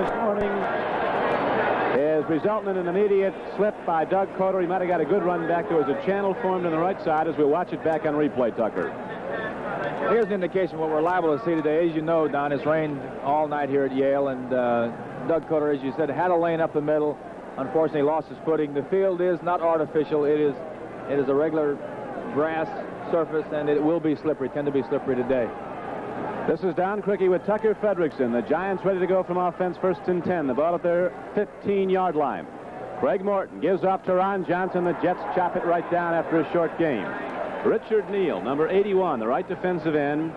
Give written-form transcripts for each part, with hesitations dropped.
this morning is resulting in an immediate slip by Doug Coder. He might have got a good run back. There was a channel formed on the right side as we watch it back on replay, Tucker. Here's an indication of what we're liable to see today. As you know, Don, it's rained all night here at Yale, and Doug Coder, as you said, had a lane up the middle. Unfortunately, lost his footing. The field is not artificial. It is a regular grass surface, and it will be slippery, tend to be slippery today. This is Don Criqui with Tucker Fredrickson. The Giants ready to go from offense, 1st and 10. The ball at their 15-yard line. Craig Morton gives off to Ron Johnson. The Jets chop it right down after a short game. Richard Neal, number 81, the right defensive end,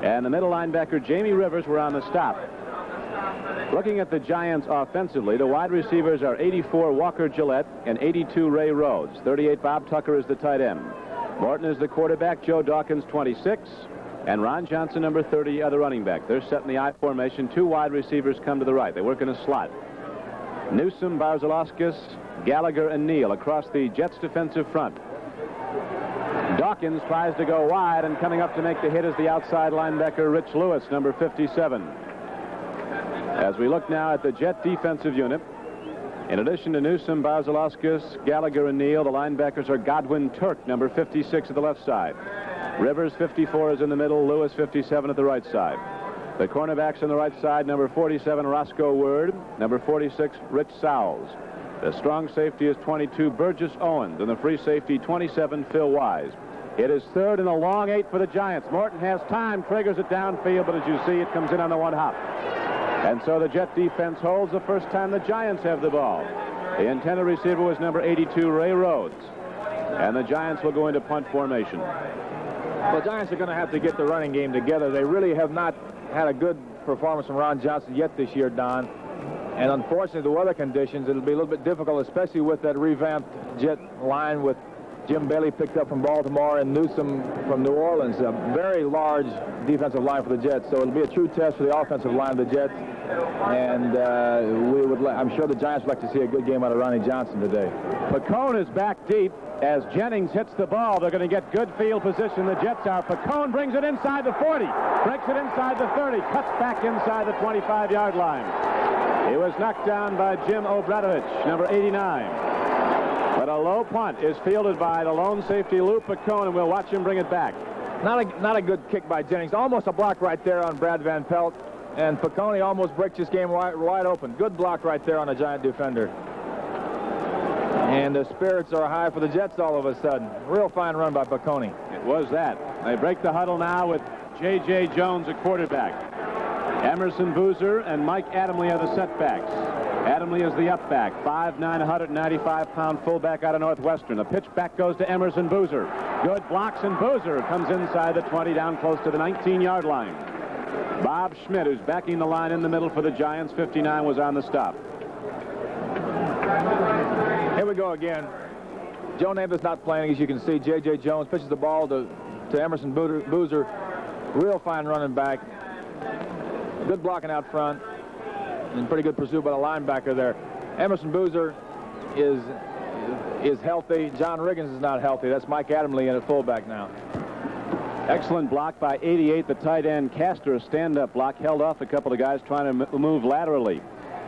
and the middle linebacker Jamie Rivers were on the stop. Looking at the Giants offensively, the wide receivers are 84 Walker Gillette and 82 Ray Rhodes. 38 Bob Tucker is the tight end. Morton is the quarterback, Joe Dawkins 26, and Ron Johnson number 30 are the running back. They're set in the I formation. Two wide receivers come to the right. They work in a slot. Newsom, Barzalauskas, Gallagher, and Neal across the Jets defensive front. Dawkins tries to go wide, and coming up to make the hit is the outside linebacker Rich Lewis, number 57. As we look now at the Jet defensive unit, in addition to Newsom, Barzalauskas, Gallagher, and Neal, the linebackers are Godwin Turk, number 56 at the left side. Rivers, 54, is in the middle. Lewis, 57 at the right side. The cornerbacks on the right side, number 47, Roscoe Word, number 46, Rich Sowles. The strong safety is 22, Burgess Owens, and the free safety, 27, Phil Wise. It is 3rd and a long 8 for the Giants. Morton has time, triggers it downfield, but as you see, it comes in on the one hop. And so the Jet defense holds the first time the Giants have the ball. The intended receiver was number 82, Ray Rhodes. And the Giants will go into punt formation. Well, the Giants are going to have to get the running game together. They really have not had a good performance from Ron Johnson yet this year, Don. And unfortunately, the weather conditions, it'll be a little bit difficult, especially with that revamped Jet line with Jim Bailey picked up from Baltimore and Newsom from New Orleans. A very large defensive line for the Jets. So it'll be a true test for the offensive line of the Jets. And I'm sure the Giants would like to see a good game out of Ronnie Johnson today. Pacone is back deep. As Jennings hits the ball, they're going to get good field position. The Jets are. Pacone brings it inside the 40, breaks it inside the 30, cuts back inside the 25-yard line. He was knocked down by Jim Obradovich, number 89. But a low punt is fielded by the lone safety, Lou Pacone, and we'll watch him bring it back. Not a good kick by Jennings. Almost a block right there on Brad Van Pelt. And Pacone almost breaks this game wide open. Good block right there on a Giant defender. And the spirits are high for the Jets all of a sudden. Real fine run by Pacone. It was that. They break the huddle now with J.J. Jones, a quarterback. Emerson Boozer and Mike Adamle are the setbacks. Adamle is the up-back, 5'9", 195-pound fullback out of Northwestern. The pitch back goes to Emerson Boozer. Good blocks, and Boozer comes inside the 20, down close to the 19-yard line. Bob Schmidt, who's backing the line in the middle for the Giants, 59, was on the stop. Here we go again. Joe Namath's not playing, as you can see. J.J. Jones pitches the ball to Emerson Boozer. Real fine running back. Good blocking out front. And pretty good pursuit by the linebacker there. Emerson Boozer is healthy. John Riggins is not healthy. That's Mike Adamle in at fullback now. Excellent block by 88, the tight end Castor, a stand-up block, held off a couple of guys trying to move laterally.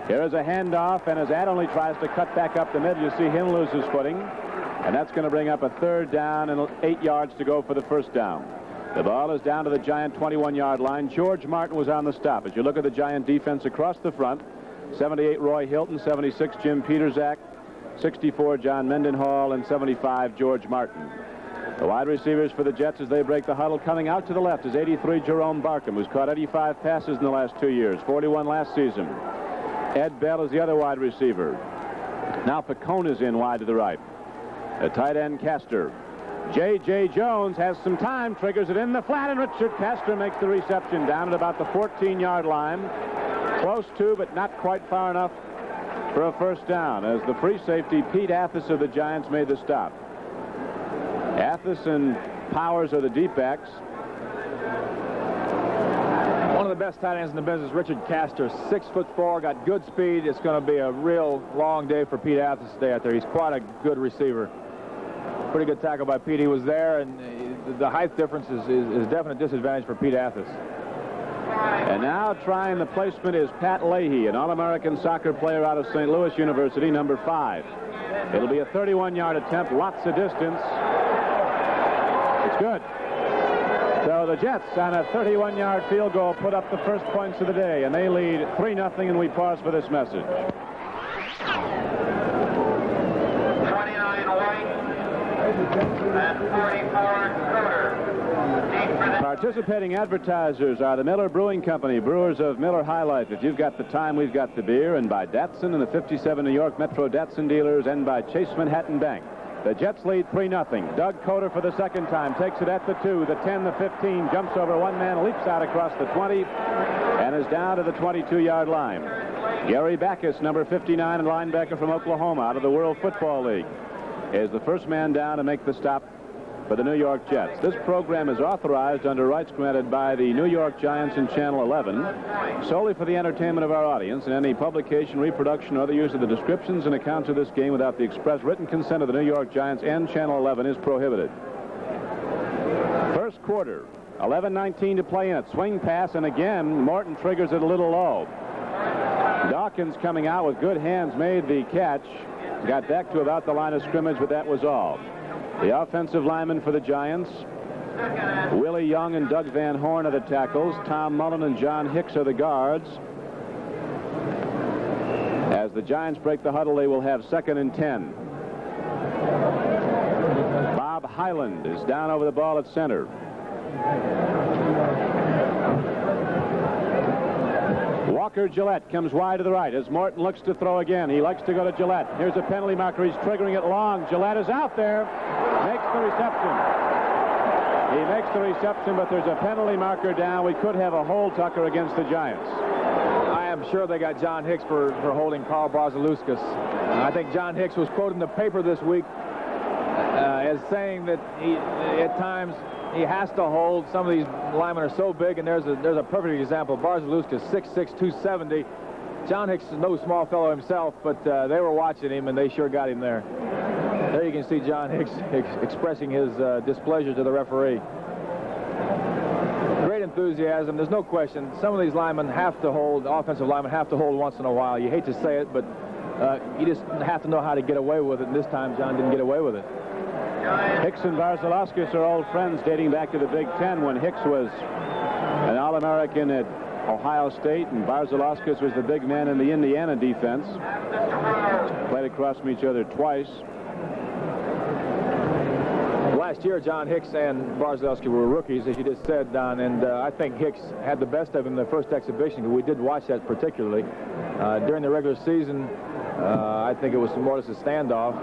Here is a handoff, and as Adamle tries to cut back up the middle, you see him lose his footing, and that's going to bring up a 3rd down and 8 yards to go for the first down. The ball is down to the Giant 21-yard line. George Martin was on the stop. As you look at the Giant defense across the front, 78 Roy Hilton, 76 Jim Peterzak, 64 John Mendenhall, and 75 George Martin. The wide receivers for the Jets as they break the huddle. Coming out to the left is 83 Jerome Barkham, who's caught 85 passes in the last 2 years, 41 last season. Ed Bell is the other wide receiver. Now Pacone is in wide to the right. The tight end Castor. J.J. Jones has some time, triggers it in the flat, and Richard Castor makes the reception down at about the 14-yard line. Close to, but not quite far enough for a first down, as the free safety, Pete Athis of the Giants, made the stop. Athis and Powers are the deep backs. One of the best tight ends in the business, Richard Castor, 6'4", got good speed. It's going to be a real long day for Pete Athis to stay out there. He's quite a good receiver. Pretty good tackle by Pete. He was there, and the height difference is a definite disadvantage for Pete Athis. And now trying the placement is Pat Leahy, an All-American soccer player out of St. Louis University, number 5. It'll be a 31-yard attempt, lots of distance. It's good. So the Jets on a 31-yard field goal put up the first points of the day, and they lead 3-0, and we pause for this message. 29 White and 44 Scooter. Participating advertisers are the Miller Brewing Company, brewers of Miller High Life. If you've got the time, we've got the beer. And by Datsun and the 57 New York Metro Datsun dealers, and by Chase Manhattan Bank. The Jets lead 3-0. Doug Coder for the second time takes it at the 2, the 10, the 15, jumps over one man, leaps out across the 20, and is down to the 22-yard line. Gary Backus, number 59, and linebacker from Oklahoma out of the World Football League, is the first man down to make the stop for the New York Jets. This program is authorized under rights granted by the New York Giants and Channel 11 solely for the entertainment of our audience, and any publication, reproduction, or other use of the descriptions and accounts of this game without the express written consent of the New York Giants and Channel 11 is prohibited. First quarter, 11:19 to play in it. Swing pass, and again, Morton triggers it a little low. Dawkins coming out with good hands made the catch. Got back to about the line of scrimmage, but that was all. The offensive linemen for the Giants, Willie Young and Doug Van Horn are the tackles. Tom Mullen and John Hicks are the guards. As the Giants break the huddle, they will have 2nd and 10. Bob Hyland is down over the ball at center. Walker Gillette comes wide to the right as Morton looks to throw again. He likes to go to Gillette. Here's a penalty marker. He's triggering it long. Gillette is out there. Makes the reception. He makes the reception, but there's a penalty marker down. We could have a hold, Tucker, against the Giants. I am sure they got John Hicks for holding Carl Barzaluskas. I think John Hicks was quoted in the paper this week as saying that at times he has to hold. Some of these linemen are so big, and there's a perfect example. Barzaluskas, 6'6", 270. John Hicks is no small fellow himself, but they were watching him, and they sure got him there. There you can see John Hicks expressing his displeasure to the referee. Great enthusiasm. There's no question. Some of these linemen have to hold, offensive linemen have to hold once in a while. You hate to say it, but you just have to know how to get away with it, and this time John didn't get away with it. Hicks and Barzaluskas are old friends dating back to the Big Ten when Hicks was an All-American at Ohio State and Barzaluskas was the big man in the Indiana defense. Played across from each other twice. Last year, John Hicks and Barzaluskas were rookies, as you just said, Don, and I think Hicks had the best of him in the first exhibition. We did watch that particularly. During the regular season, I think it was more or less a standoff.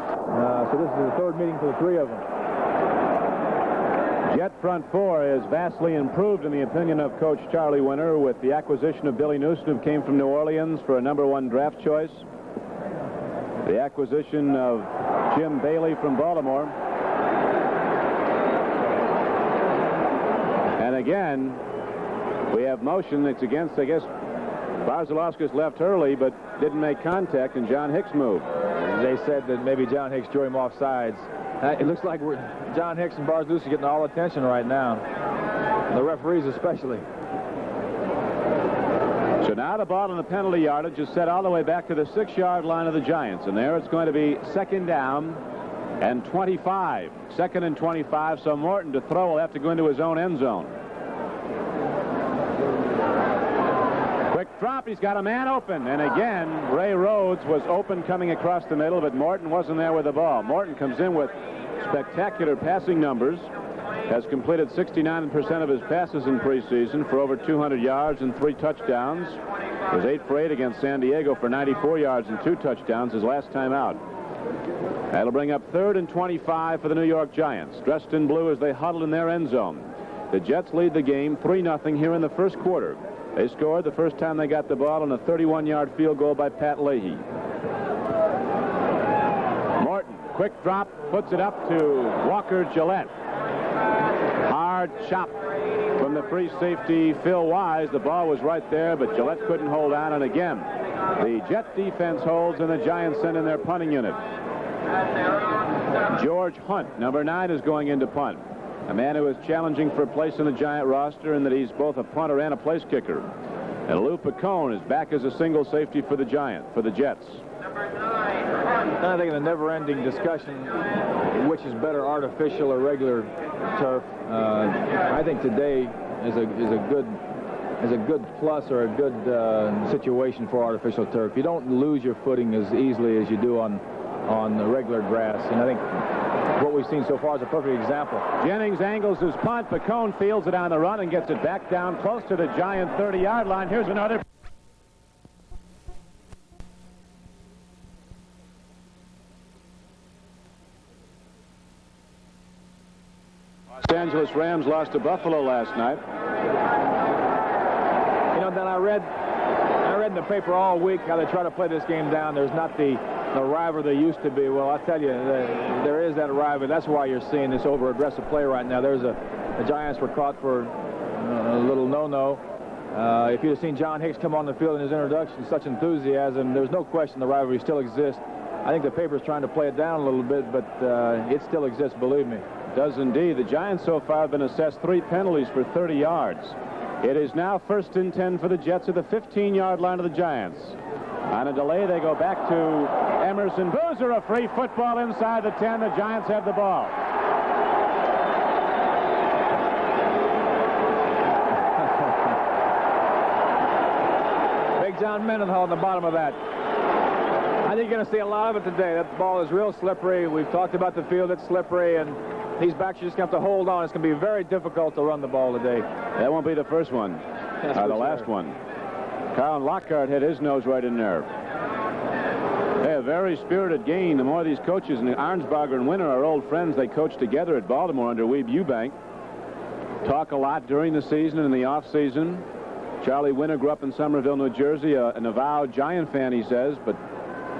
So this is the third meeting for the three of them. Jet front four is vastly improved in the opinion of Coach Charlie Winter with the acquisition of Billy Newsom, who came from New Orleans for a #1 draft choice. The acquisition of Jim Bailey from Baltimore. And again, we have motion. It's against, I guess, Barzaluskas left early but didn't make contact, and John Hicks moved. They said that maybe John Hicks drew him off sides. It looks like John Hicks and Barzaluskas are getting all attention right now. The referees especially. So now the ball in the penalty yardage is set all the way back to the 6-yard line of the Giants. And there it's going to be 2nd down and 25. 2nd and 25, so Morton to throw will have to go into his own end zone. Quick drop, he's got a man open, and again Ray Rhodes was open coming across the middle, but Morton wasn't there with the ball. Morton comes in with spectacular passing numbers, has completed 69% of his passes in preseason for over 200 yards and 3 touchdowns. Was 8 for 8 against San Diego for 94 yards and 2 touchdowns his last time out. That'll bring up 3rd and 25 for the New York Giants, dressed in blue as they huddle in their end zone. The Jets lead the game 3-0 here in the first quarter. They scored the first time they got the ball on a 31-yard field goal by Pat Leahy. Morton, quick drop, puts it up to Walker Gillette. Hard chop from the free safety, Phil Wise. The ball was right there, but Gillette couldn't hold on. And again, the Jet defense holds, and the Giants send in their punting unit. George Hunt, number 9, is going into punt. A man who is challenging for a place in the Giant roster, and that he's both a punter and a place kicker. And Lou Picone is back as a single safety for the Jets. Number 9, I think in the never-ending discussion, which is better, artificial or regular turf, I think today is a good plus or a good situation for artificial turf. You don't lose your footing as easily as you do on the regular grass, and I think what we've seen so far is a perfect example. Jennings angles his punt. Picone fields it on the run and gets it back down close to the Giant 30-yard line. Here's another. Los Angeles Rams lost to Buffalo last night. You know, then I read in the paper all week how they try to play this game down. There's not the rivalry there used to be. Well, I tell you, there is that rivalry. That's why you're seeing this over-aggressive play right now. The Giants were caught for a little no-no. If you'd have seen John Hicks come on the field in his introduction, such enthusiasm, there's no question the rivalry still exists. I think the paper's trying to play it down a little bit, but it still exists, believe me. It does indeed. The Giants so far have been assessed 3 penalties for 30 yards. It is now 1st and 10 for the Jets at the 15-yard line of the Giants. On a delay, they go back to Emerson Boozer, a free football inside the 10. The Giants have the ball. Big John Mendenhall on the bottom of that. I think you're going to see a lot of it today. That ball is real slippery. We've talked about the field. It's slippery, and these backs are just going to have to hold on. It's going to be very difficult to run the ball today. That won't be the first one. The last one. Carl Lockhart hit his nose right in there. Hey, a very spirited game. The more these coaches, and Arnsbarger and Winter are old friends. They coached together at Baltimore under Weeb Eubank. Talk a lot during the season and in the off-season. Charlie Winter grew up in Somerville, New Jersey, an avowed Giant fan, he says, but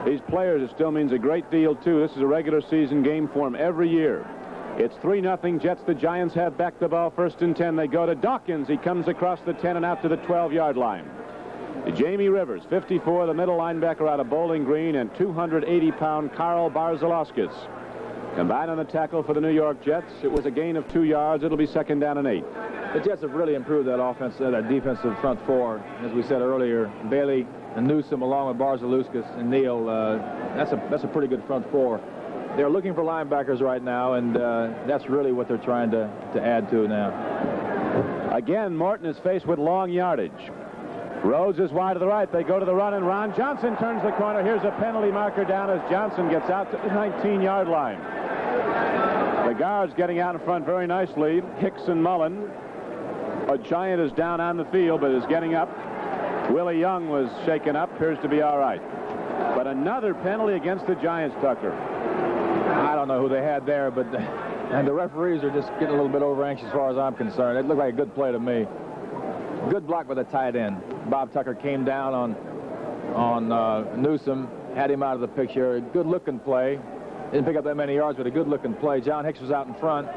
these players, it still means a great deal, too. This is a regular season game for them every year. It's 3-0 Jets. The Giants have back the ball. 1st and 10. They go to Dawkins. He comes across the 10 and out to the 12-yard line. Jamie Rivers, 54, the middle linebacker out of Bowling Green, and 280-pound Carl Barzilauskis. Combined on the tackle for the New York Jets. It was a gain of 2 yards. It'll be 2nd down and 8. The Jets have really improved that offense, that defensive front four. As we said earlier, Bailey and Newsom along with Barzilauskis and Neal, that's a pretty good front four. They're looking for linebackers right now, and that's really what they're trying to add to now. Again, Morton is faced with long yardage. Rhodes is wide to the right. They go to the run, and Ron Johnson turns the corner. Here's a penalty marker down as Johnson gets out to the 19-yard line. The guards getting out in front very nicely. Hicks and Mullen. A Giant is down on the field, but is getting up. Willie Young was shaken up. Appears to be all right. But another penalty against the Giants, Tucker. I don't know who they had there, but and the referees are just getting a little bit over anxious as far as I'm concerned. It looked like a good play to me. Good block by the tight end. Bob Tucker came down on Newsom, had him out of the picture. A good-looking play. Didn't pick up that many yards, but a good-looking play. John Hicks was out in front.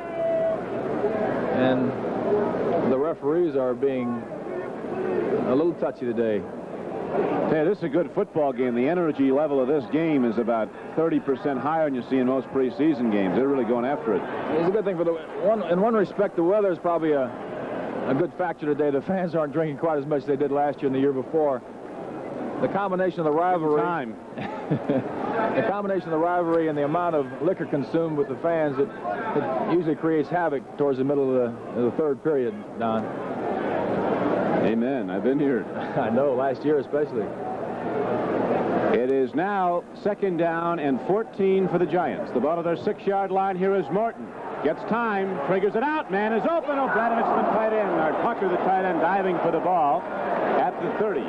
And the referees are being a little touchy today. Hey, this is a good football game. The energy level of this game is about 30% higher than you see in most preseason games. They're really going after it. It's a good thing for in one respect, the weather is probably a good factor today. The fans aren't drinking quite as much as they did last year and the year before. The combination of the rivalry, the combination of the rivalry and the amount of liquor consumed with the fans, it usually creates havoc towards the middle of the third period, Don. Amen. I've been here. I know, last year especially. It is now 2nd down and 14 for the Giants. The ball to their 6-yard line. Here is Morton. Gets time, triggers it out. Man is open. O'Bradovich, the tight end. Or Tucker, the tight end, diving for the ball at the 30.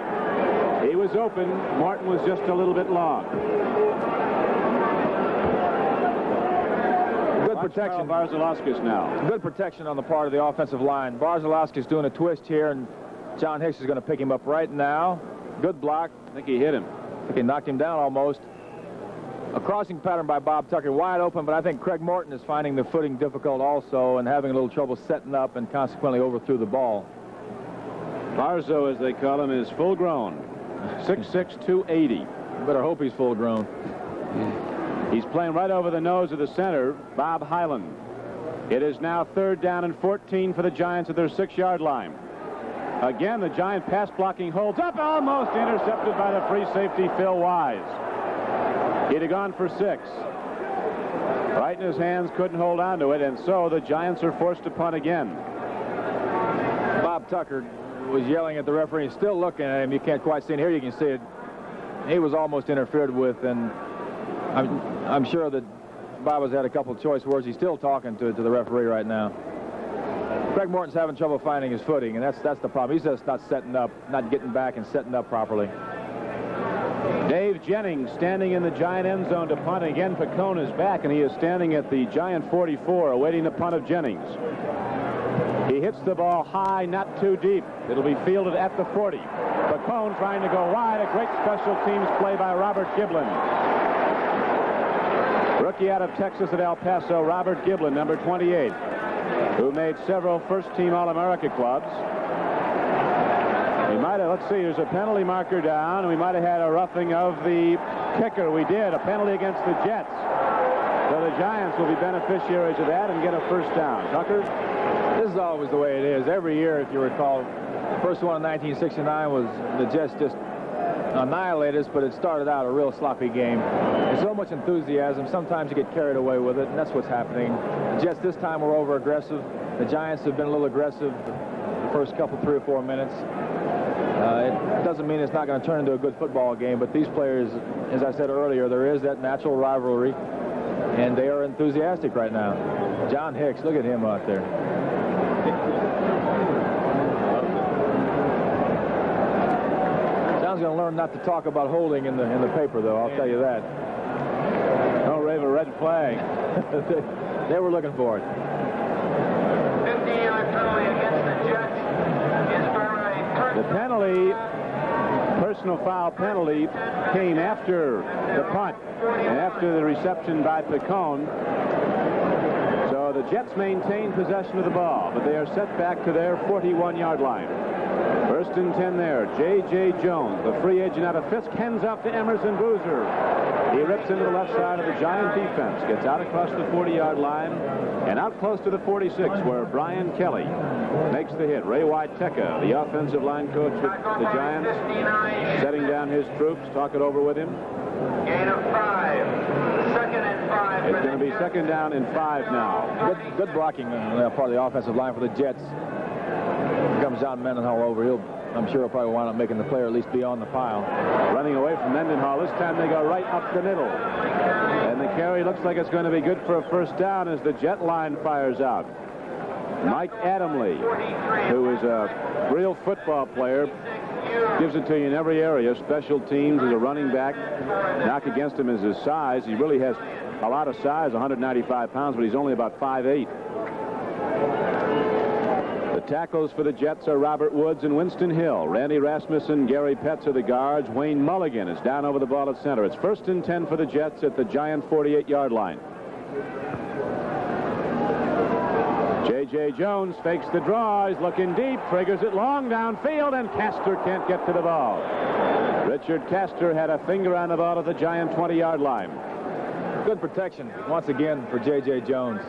He was open. Morton was just a little bit long. Good protection. Barzilauskis now. Good protection on the part of the offensive line. Barzilauskis doing a twist here, and John Hicks is going to pick him up right now. Good block. I think he hit him. I think he knocked him down almost. A crossing pattern by Bob Tucker, wide open, but I think Craig Morton is finding the footing difficult also and having a little trouble setting up and consequently overthrew the ball. Barzo, as they call him, is full grown. 6'6", 280. You better hope he's full grown. He's playing right over the nose of the center, Bob Hyland. It is now 3rd down and 14 for the Giants at their 6-yard line. Again, the Giant pass blocking holds up, almost intercepted by the free safety, Phil Wise. He'd have gone for 6. Right in his hands, couldn't hold on to it, and so the Giants are forced to punt again. Bob Tucker was yelling at the referee, still looking at him. You can't quite see it. Here you can see it. He was almost interfered with, and I'm sure that Bob has had a couple of choice words. He's still talking to the referee right now. Greg Morton's having trouble finding his footing, and that's the problem. He's just not setting up, not getting back and setting up properly. Dave Jennings standing in the Giant end zone to punt. Again, Picone is back, and he is standing at the Giant 44, awaiting the punt of Jennings. He hits the ball high, not too deep. It'll be fielded at the 40. Picone trying to go wide. A great special teams play by Robert Giblin. Rookie out of Texas at El Paso, Robert Giblin, number 28, who made several first-team All-America clubs. We might have, let's see, there's a penalty marker down. We might have had a roughing of the kicker. We did, a penalty against the Jets. So the Giants will be beneficiaries of that and get a first down. Tucker? This is always the way it is. Every year, if you recall, the first one in 1969 was the Jets just annihilated us, but it started out a real sloppy game. There's so much enthusiasm. Sometimes you get carried away with it, and that's what's happening. The Jets this time were over-aggressive. The Giants have been a little aggressive the first couple, 3 or 4 minutes. It doesn't mean it's not going to turn into a good football game, but these players, as I said earlier, there is that natural rivalry, and they are enthusiastic right now. John Hicks, look at him out there. John's going to learn not to talk about holding in the paper, though, I'll tell you that. Don't wave a red flag. They were looking for it. 50-yard penalty against the Jets is for a The penalty, personal foul penalty, came after the punt and after the reception by Picone. So the Jets maintain possession of the ball, but they are set back to their 41-yard line. First and 10 there. J.J. Jones, the free agent out of Fisk, hands off to Emerson Boozer. He rips into the left side of the Giant defense, gets out across the 40-yard line, and out close to the 46, where Brian Kelly makes the hit. Ray Waiteka, the offensive line coach with the Giants, setting down his troops, talk it over with him. Gain of 5. Second and 5. It's going to be second down and 5 now. Good blocking on that part of the offensive line for the Jets. Here comes John Mendenhall over. I'm sure he'll probably wind up making the player at least be on the pile. Running away from Mendenhall. This time they go right up the middle. And the carry looks like it's going to be good for a first down as the Jet line fires out. Mike Adamle, who is a real football player, gives it to you in every area. Special teams as a running back. Knock against him is his size. He really has a lot of size, 195 pounds, but he's only about 5'8". The tackles for the Jets are Robert Woods and Winston Hill. Randy Rasmussen, Gary Petz are the guards. Wayne Mulligan is down over the ball at center. It's first and 10 for the Jets at the Giant 48-yard line. J.J. Jones fakes the draw. He's looking deep, triggers it long downfield, and Castor can't get to the ball. Richard Castor had a finger on the ball at the Giant 20-yard line. Good protection once again for J.J. Jones.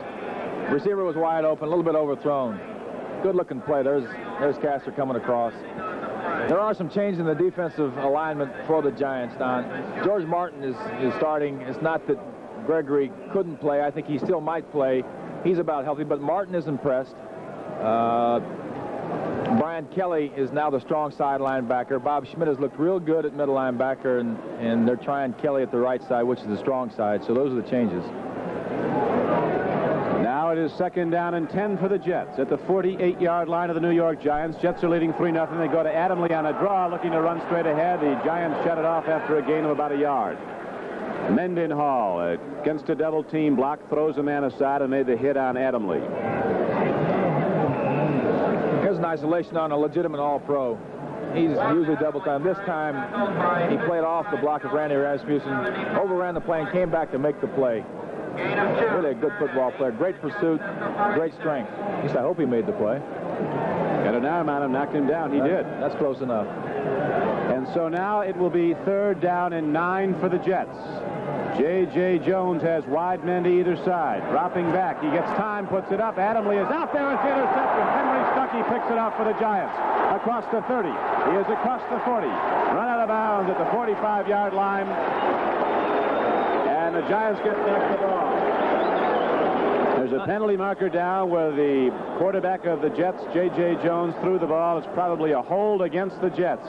Receiver was wide open, a little bit overthrown. Good-looking play. There's Castor coming across. There are some changes in the defensive alignment for the Giants, Don. George Martin is starting. It's not that Gregory couldn't play. I think he still might play. He's about healthy, but Martin is impressed. Brian Kelly is now the strong side linebacker. Bob Schmidt has looked real good at middle linebacker, and they're trying Kelly at the right side, which is the strong side. So those are the changes. Now it is second down and 10 for the Jets at the 48-yard line of the New York Giants. Jets are leading 3-0. They go to Adamle on a draw, looking to run straight ahead. The Giants shut it off after a gain of about a yard. Mendenhall against a double team block, throws a man aside and made the hit on Adamle. Here's an isolation on a legitimate all-pro. He's usually double time. This time he played off the block of Randy Rasmussen, overran the play and came back to make the play. Really a good football player. Great pursuit, great strength. At least I hope he made the play. Got an arm on him, knocked him down. He did. That's close enough. And so now it will be third down and 9 for the Jets. J.J. Jones has wide men to either side. Dropping back. He gets time, puts it up. Adamle is out there. It's the interception. Henry Stuckey picks it up for the Giants. Across the 30. He is across the 40. Run out of bounds at the 45-yard line. And the Giants get back the ball. There's a penalty marker down where the quarterback of the Jets, J.J. Jones, threw the ball. It's probably a hold against the Jets.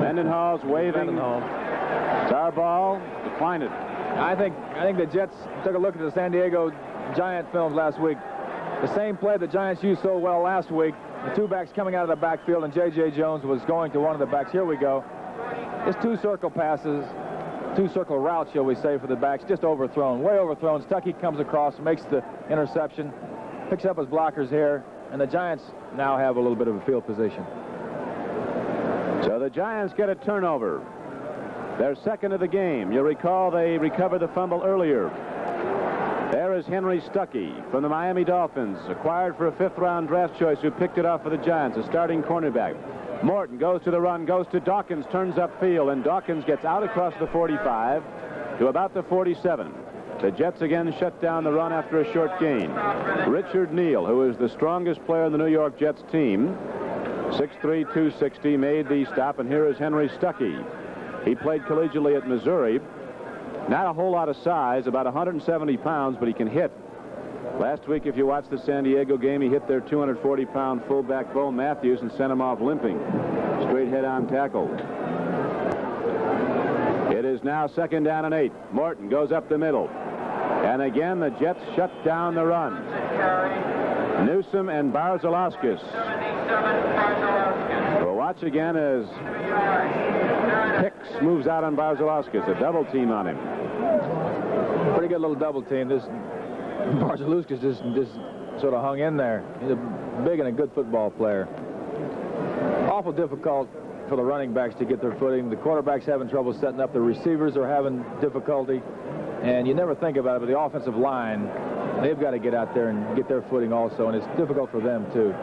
Mendenhall's waving. It's our ball. Decline it. I think the Jets took a look at the San Diego Giant films last week. The same play the Giants used so well last week. The two backs coming out of the backfield, and J.J. Jones was going to one of the backs. Here we go. It's two circle passes, two circle routes, shall we say, for the backs. Just overthrown, way overthrown. Stuckey comes across, makes the interception, picks up his blockers here, and the Giants now have a little bit of a field position. So the Giants get a turnover. Their second of the game. You'll recall they recovered the fumble earlier. There is Henry Stuckey from the Miami Dolphins, acquired for a 5th-round draft choice, who picked it off for the Giants, a starting cornerback. Morton goes to the run, goes to Dawkins, turns upfield, and Dawkins gets out across the 45 to about the 47. The Jets again shut down the run after a short gain. Richard Neal, who is the strongest player in the New York Jets team, 6'3", 260, made the stop, and here is Henry Stuckey. He played collegiately at Missouri. Not a whole lot of size, about 170 pounds, but he can hit. Last week, if you watched the San Diego game, he hit their 240-pound fullback Bo Matthews and sent him off limping. Straight head-on tackle. It is now 2nd down and 8. Morton goes up the middle. And again, the Jets shut down the run. Newsom and Barzalauskas. We'll watch again as Hicks moves out on Barzalauskas. A double team on him. Pretty good little double team. This Barzalauskas just sort of hung in there. He's a big and a good football player. Awful difficult for the running backs to get their footing. The quarterback's having trouble setting up. The receivers are having difficulty. And you never think about it, but the offensive line, they've got to get out there and get their footing also, and it's difficult for them, too.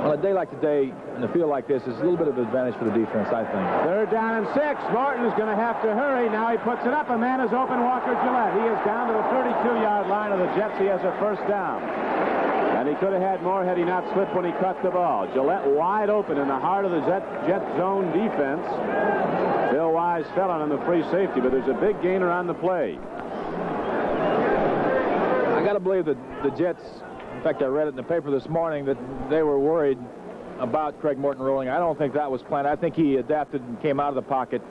On a day like today, in a field like this, it's a little bit of an advantage for the defense, I think. 3rd down and 6. Morton is going to have to hurry. Now he puts it up. A man is open, Walker Gillette. He is down to the 32-yard line of the Jets. He has a 1st down. And he could have had more had he not slipped when he caught the ball. Gillette wide open in the heart of the Jet zone defense. Bill Wise fell on the free safety, but there's a big gainer on the play. I got to believe that the Jets, in fact, I read it in the paper this morning, that they were worried about Craig Morton rolling. I don't think that was planned. I think he adapted and came out of the pocket.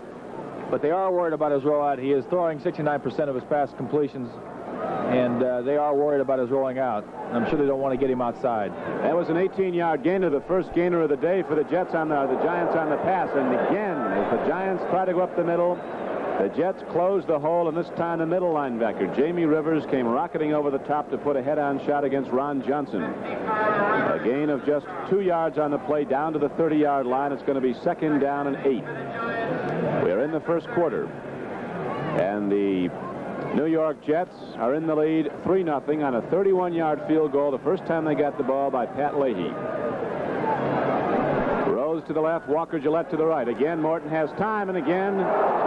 But they are worried about his rollout. He is throwing 69% of his pass completions, and they are worried about his rolling out. I'm sure they don't want to get him outside. That was an 18-yard gainer, the first gainer of the day for the Jets on the Giants on the pass. And again, as the Giants try to go up the middle, the Jets close the hole, and this time the middle linebacker, Jamie Rivers, came rocketing over the top to put a head-on shot against Ron Johnson. A gain of just 2 yards on the play down to the 30-yard line. It's going to be 2nd down and 8. We're in the first quarter, and the New York Jets are in the lead 3-0 on a 31-yard field goal, the first time they got the ball by Pat Leahy. Rose to the left, Walker Gillette to the right. Again, Morton has time, and again,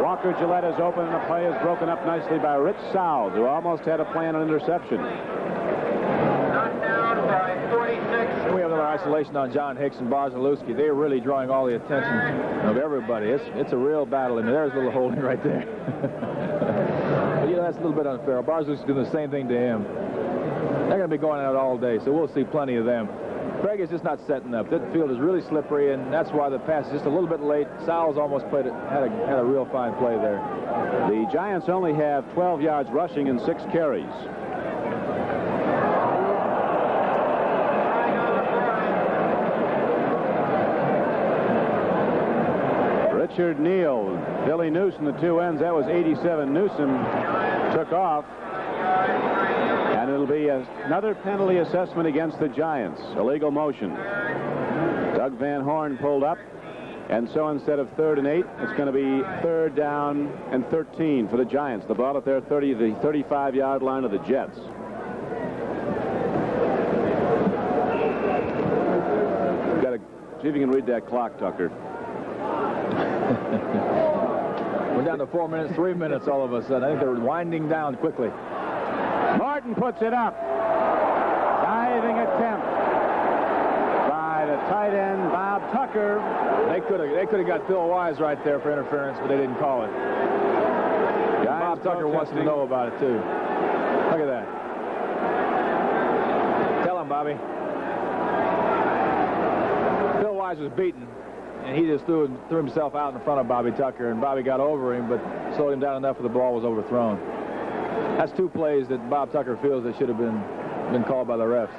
Walker Gillette is open, and the play is broken up nicely by Rich Sowles, who almost had a plan on interception. We have another isolation on John Hicks and Barzalauskas. They're really drawing all the attention of everybody. It's a real battle. I mean, there's a little holding right there. But, you know, that's a little bit unfair. Barzalauskas doing the same thing to him. They're going to be going out all day, so we'll see plenty of them. Craig is just not setting up. That field is really slippery, and that's why the pass is just a little bit late. Sowles almost had a real fine play there. The Giants only have 12 yards rushing and 6 carries. Richard Neal, Billy Newsom, the two ends. That was 87. Newsom took off. And it'll be another penalty assessment against the Giants. Illegal motion. Doug Van Horn pulled up. And so instead of 3rd and 8, it's going to be 3rd down and 13 for the Giants. The ball at their 35-yard line of the Jets. Got to see if you can read that clock, Tucker. We're down to 4 minutes, 3 minutes all of a sudden. I think they're winding down quickly. Martin puts it up. Diving attempt by the tight end, Bob Tucker. They could have got Phil Wise right there for interference, but they didn't call it. Bob Tucker wants to know about it, too. Look at that. Tell him, Bobby. Phil Wise was beaten, and he just threw himself out in front of Bobby Tucker, and Bobby got over him, but slowed him down enough that the ball was overthrown. That's 2 plays that Bob Tucker feels that should have been called by the refs.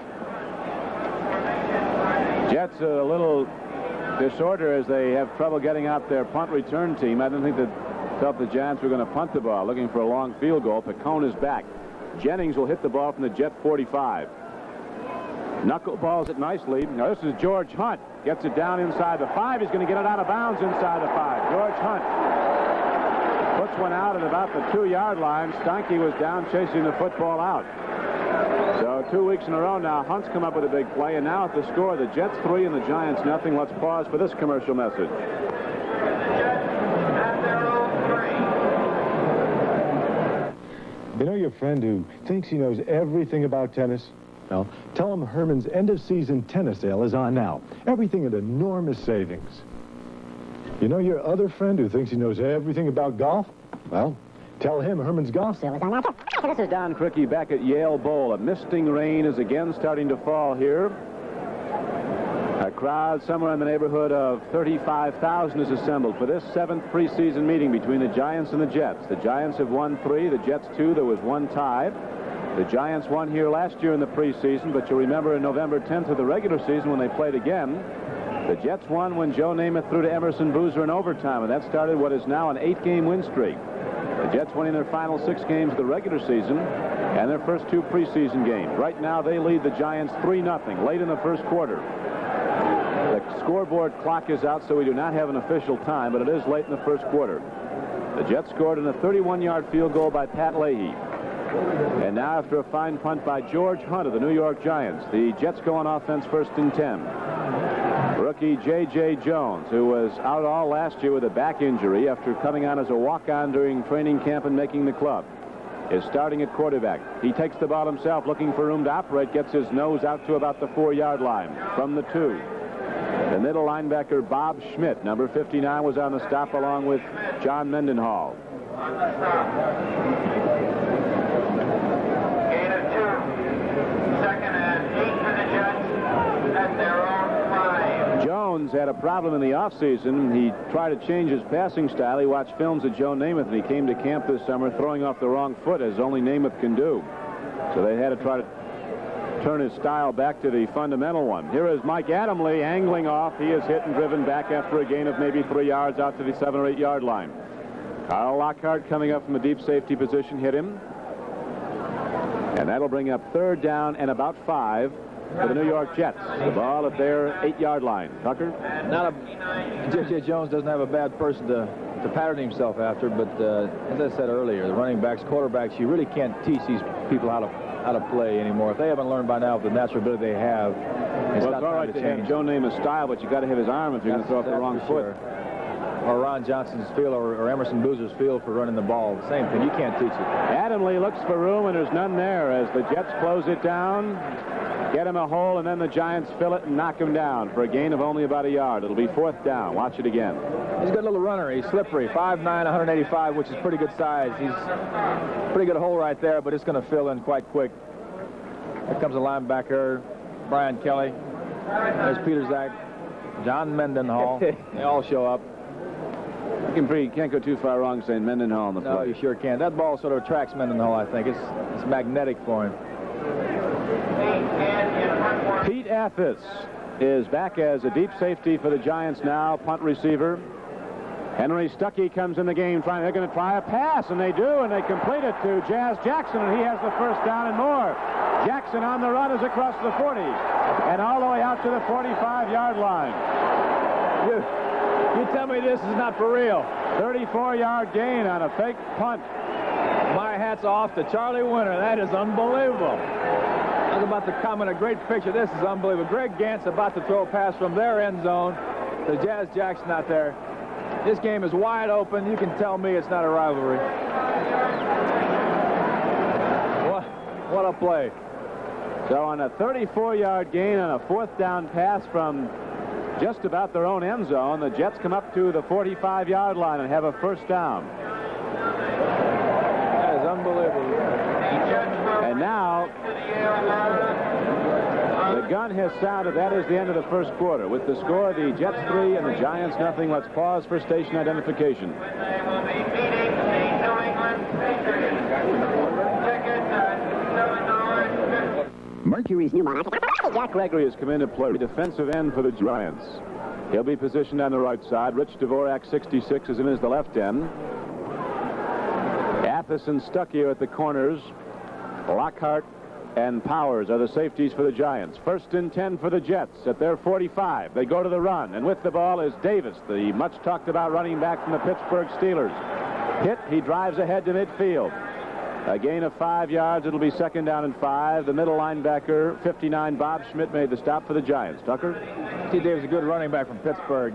Jets are a little disorder as they have trouble getting out their punt return team. I didn't think that felt the Giants were going to punt the ball, looking for a long field goal. Picone is back. Jennings will hit the ball from the Jet 45. Knuckleballs it nicely. Now this is George Hunt. Gets it down inside the 5. He's going to get it out of bounds inside the 5. George Hunt puts one out at about the 2-yard line. Steinke was down chasing the football out. So 2 weeks in a row now, Hunt's come up with a big play, and now at the score, the Jets 3 and the Giants nothing. Let's pause for this commercial message. You know your friend who thinks he knows everything about tennis? Well, tell him Herman's end-of-season tennis sale is on now. Everything at enormous savings. You know your other friend who thinks he knows everything about golf? Well, tell him Herman's golf sale is on now. This is Don Criqui back at Yale Bowl. A misting rain is again starting to fall here. A crowd somewhere in the neighborhood of 35,000 is assembled for this 7th preseason meeting between the Giants and the Jets. The Giants have won 3, the Jets 2. There was 1 tie. The Giants won here last year in the preseason, but you'll remember in November 10th of the regular season when they played again, the Jets won when Joe Namath threw to Emerson Boozer in overtime, and that started what is now an 8-game win streak. The Jets winning their final 6 games of the regular season and their first 2 preseason games. Right now they lead the Giants 3-0 late in the first quarter. The scoreboard clock is out, so we do not have an official time, but it is late in the first quarter. The Jets scored in a 31-yard field goal by Pat Leahy. And now after a fine punt by George Hunt of the New York Giants, the Jets go on offense 1st and 10. Rookie J.J. Jones, who was out all last year with a back injury after coming on as a walk-on during training camp and making the club, is starting at quarterback. He takes the ball himself, looking for room to operate, gets his nose out to about the 4-yard line from the 2. The middle linebacker, Bob Schmidt, number 59, was on the stop along with John Mendenhall. Gain of 2. 2nd and 8 for the Jets at their own 5. Jones had a problem in the offseason. He tried to change his passing style. He watched films of Joe Namath, and he came to camp this summer throwing off the wrong foot, as only Namath can do. So they had to try to turn his style back to the fundamental one. Here is Mike Adamle angling off. He is hit and driven back after a gain of maybe 3 yards out to the 7 or 8 yard line. Carl Lockhart coming up from the deep safety position hit him. And that'll bring up 3rd down and about 5 for the New York Jets. The ball at their 8-yard line. Tucker? J.J. Jones doesn't have a bad person to pattern himself after, but as I said earlier, the running backs, quarterbacks, you really can't teach these people how to play anymore. If they haven't learned by now the natural ability they have, it's Well, it's all right to have Joe Namath's style, but you got to have his arm if you're going to throw off the wrong foot. Or Ron Johnson's feel, or Emerson Boozer's feel for running the ball. Same thing. You can't teach it. Adamle looks for room, and there's none there as the Jets close it down, get him a hole, and then the Giants fill it and knock him down for a gain of only about 1 yard. It'll be 4th down. Watch it again. He's a good little runner. He's slippery. 5'9", 185, which is pretty good size. He's pretty good hole right there, but it's going to fill in quite quick. Here comes a linebacker, Brian Kelly. There's Peter Zach, John Mendenhall. They all show up. You can't go too far wrong saying Mendenhall on the play. No, you sure can. That ball sort of attracts Mendenhall, I think. It's magnetic for him. Pete Athis is back as a deep safety for the Giants now, punt receiver. Henry Stuckey comes in the game. They're going to try a pass, and they do, and they complete it to Jazz Jackson, and he has the 1st down and more. Jackson on the run is across the 40 and all the way out to the 45-yard line. You tell me this is not for real. 34-yard gain on a fake punt. My hat's off to Charlie Winter. That is unbelievable. I was about to comment a great picture. This is unbelievable. Greg Gantz about to throw a pass from their end zone to Jazz Jackson out there. This game is wide open. You can tell me it's not a rivalry. What a play. So on a 34-yard gain on a 4th down pass from just about their own end zone, the Jets come up to the 45-yard line and have a first down. That is unbelievable. And now the gun has sounded. That is the end of the first quarter. With the score, the Jets 3 and the Giants nothing. Let's pause for station identification. They will be meeting the New England Patriots. Tickets at $7.50. Mercury's new model. Jack Gregory has come in to play defensive end for the Giants. He'll be positioned on the right side. Rich Dvorak, 66, is in as the left end. Athos and Stuckey at the corners. Lockhart and Powers are the safeties for the Giants. 1st and 10 for the Jets at their 45. They go to the run, and with the ball is Davis, the much talked about running back from the Pittsburgh Steelers. Hit, he drives ahead to midfield. A gain of 5 yards. It'll be 2nd down and 5. The middle linebacker, 59, Bob Schmidt, made the stop for the Giants. Tucker? T. Davis, a good running back from Pittsburgh.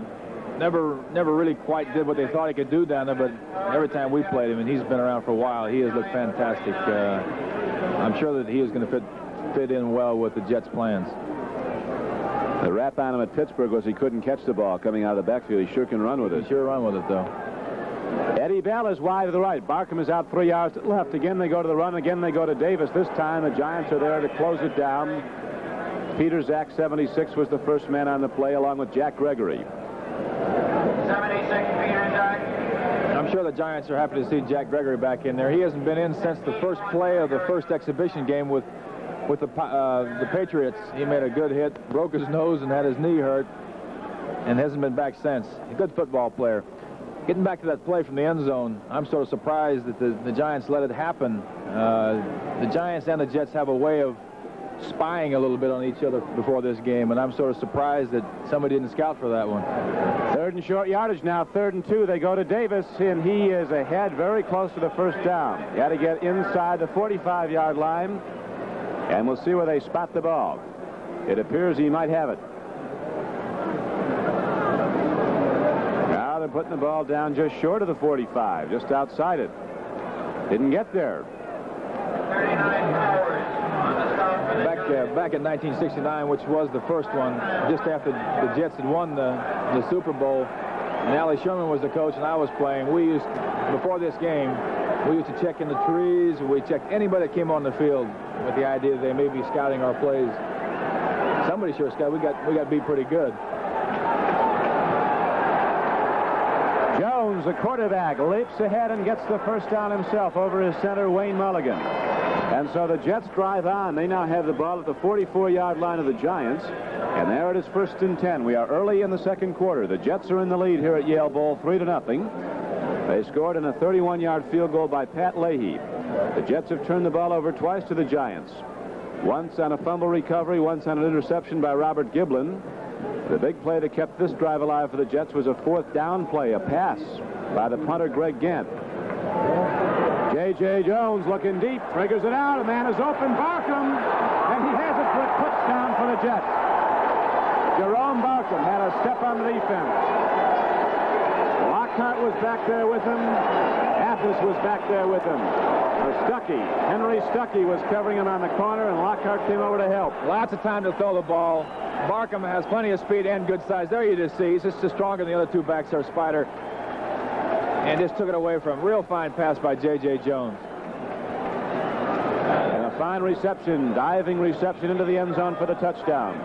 Never really quite did what they thought he could do down there, but every time we played him, and he's been around for a while, he has looked fantastic. I'm sure that he is going to fit in well with the Jets' plans. The rap on him at Pittsburgh was he couldn't catch the ball coming out of the backfield. He sure can run with it. He sure run with it, though. Eddie Bell is wide to the right. Barkham is out 3 yards to the left. Again, they go to the run. Again, they go to Davis. This time, the Giants are there to close it down. Peter Zach, 76, was the first man on the play, along with Jack Gregory. 76, Peter Zach. I'm sure the Giants are happy to see Jack Gregory back in there. He hasn't been in since the first play of the first exhibition game with the Patriots. He made a good hit, broke his nose, and had his knee hurt, and hasn't been back since. A good football player. Getting back to that play from the end zone, I'm sort of surprised that the Giants let it happen. The Giants and the Jets have a way of spying a little bit on each other before this game, and I'm sort of surprised that somebody didn't scout for that one. 3rd and short yardage now, 3rd and 2. They go to Davis, and he is ahead very close to the first down. He had to get inside the 45-yard line, and we'll see where they spot the ball. It appears he might have it. Now they're putting the ball down just short of the 45, just outside it. Didn't get there. 39 Powers on the stop for the Back in 1969, which was the first one, just after the Jets had won the Super Bowl, and Allie Sherman was the coach and I was playing, before this game, we used to check in the trees. We checked anybody that came on the field with the idea that they may be scouting our plays. Somebody sure scouted. We got beat pretty good. Jones, the quarterback, leaps ahead and gets the first down himself over his center, Wayne Mulligan. And so the Jets drive on. They now have the ball at the 44-yard line of the Giants. And there it is, 1st and 10. We are early in the second quarter. The Jets are in the lead here at Yale Bowl, 3-0. They scored in a 31-yard field goal by Pat Leahy. The Jets have turned the ball over twice to the Giants. Once on a fumble recovery, once on an interception by Robert Giblin. The big play that kept this drive alive for the Jets was a 4th down play, a pass by the punter, Greg Gant. J.J. Jones looking deep, triggers it out. A man is open, Barkham, and he has it for a touchdown for the Jets. Jerome Barkham had a step on the defense. Lockhart was back there with him. Athos was back there with him. Henry Stuckey was covering him on the corner, and Lockhart came over to help. Lots of time to throw the ball. Barkham has plenty of speed and good size. There you just see. He's just stronger than the other two backs there, Spider. And just took it away from him. Real fine pass by J.J. Jones. And a fine reception, diving reception into the end zone for the touchdown.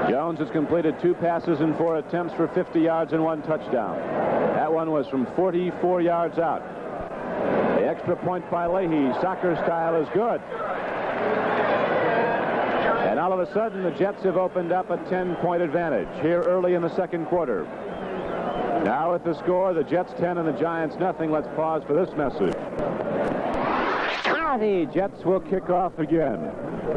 Jones has completed 2 passes and 4 attempts for 50 yards and 1 touchdown. That one was from 44 yards out. The extra point by Leahy, soccer style, is good. And all of a sudden, the Jets have opened up a 10-point advantage here early in the second quarter. Now at the score, the Jets 10 and the Giants nothing. Let's pause for this message. The Jets will kick off again.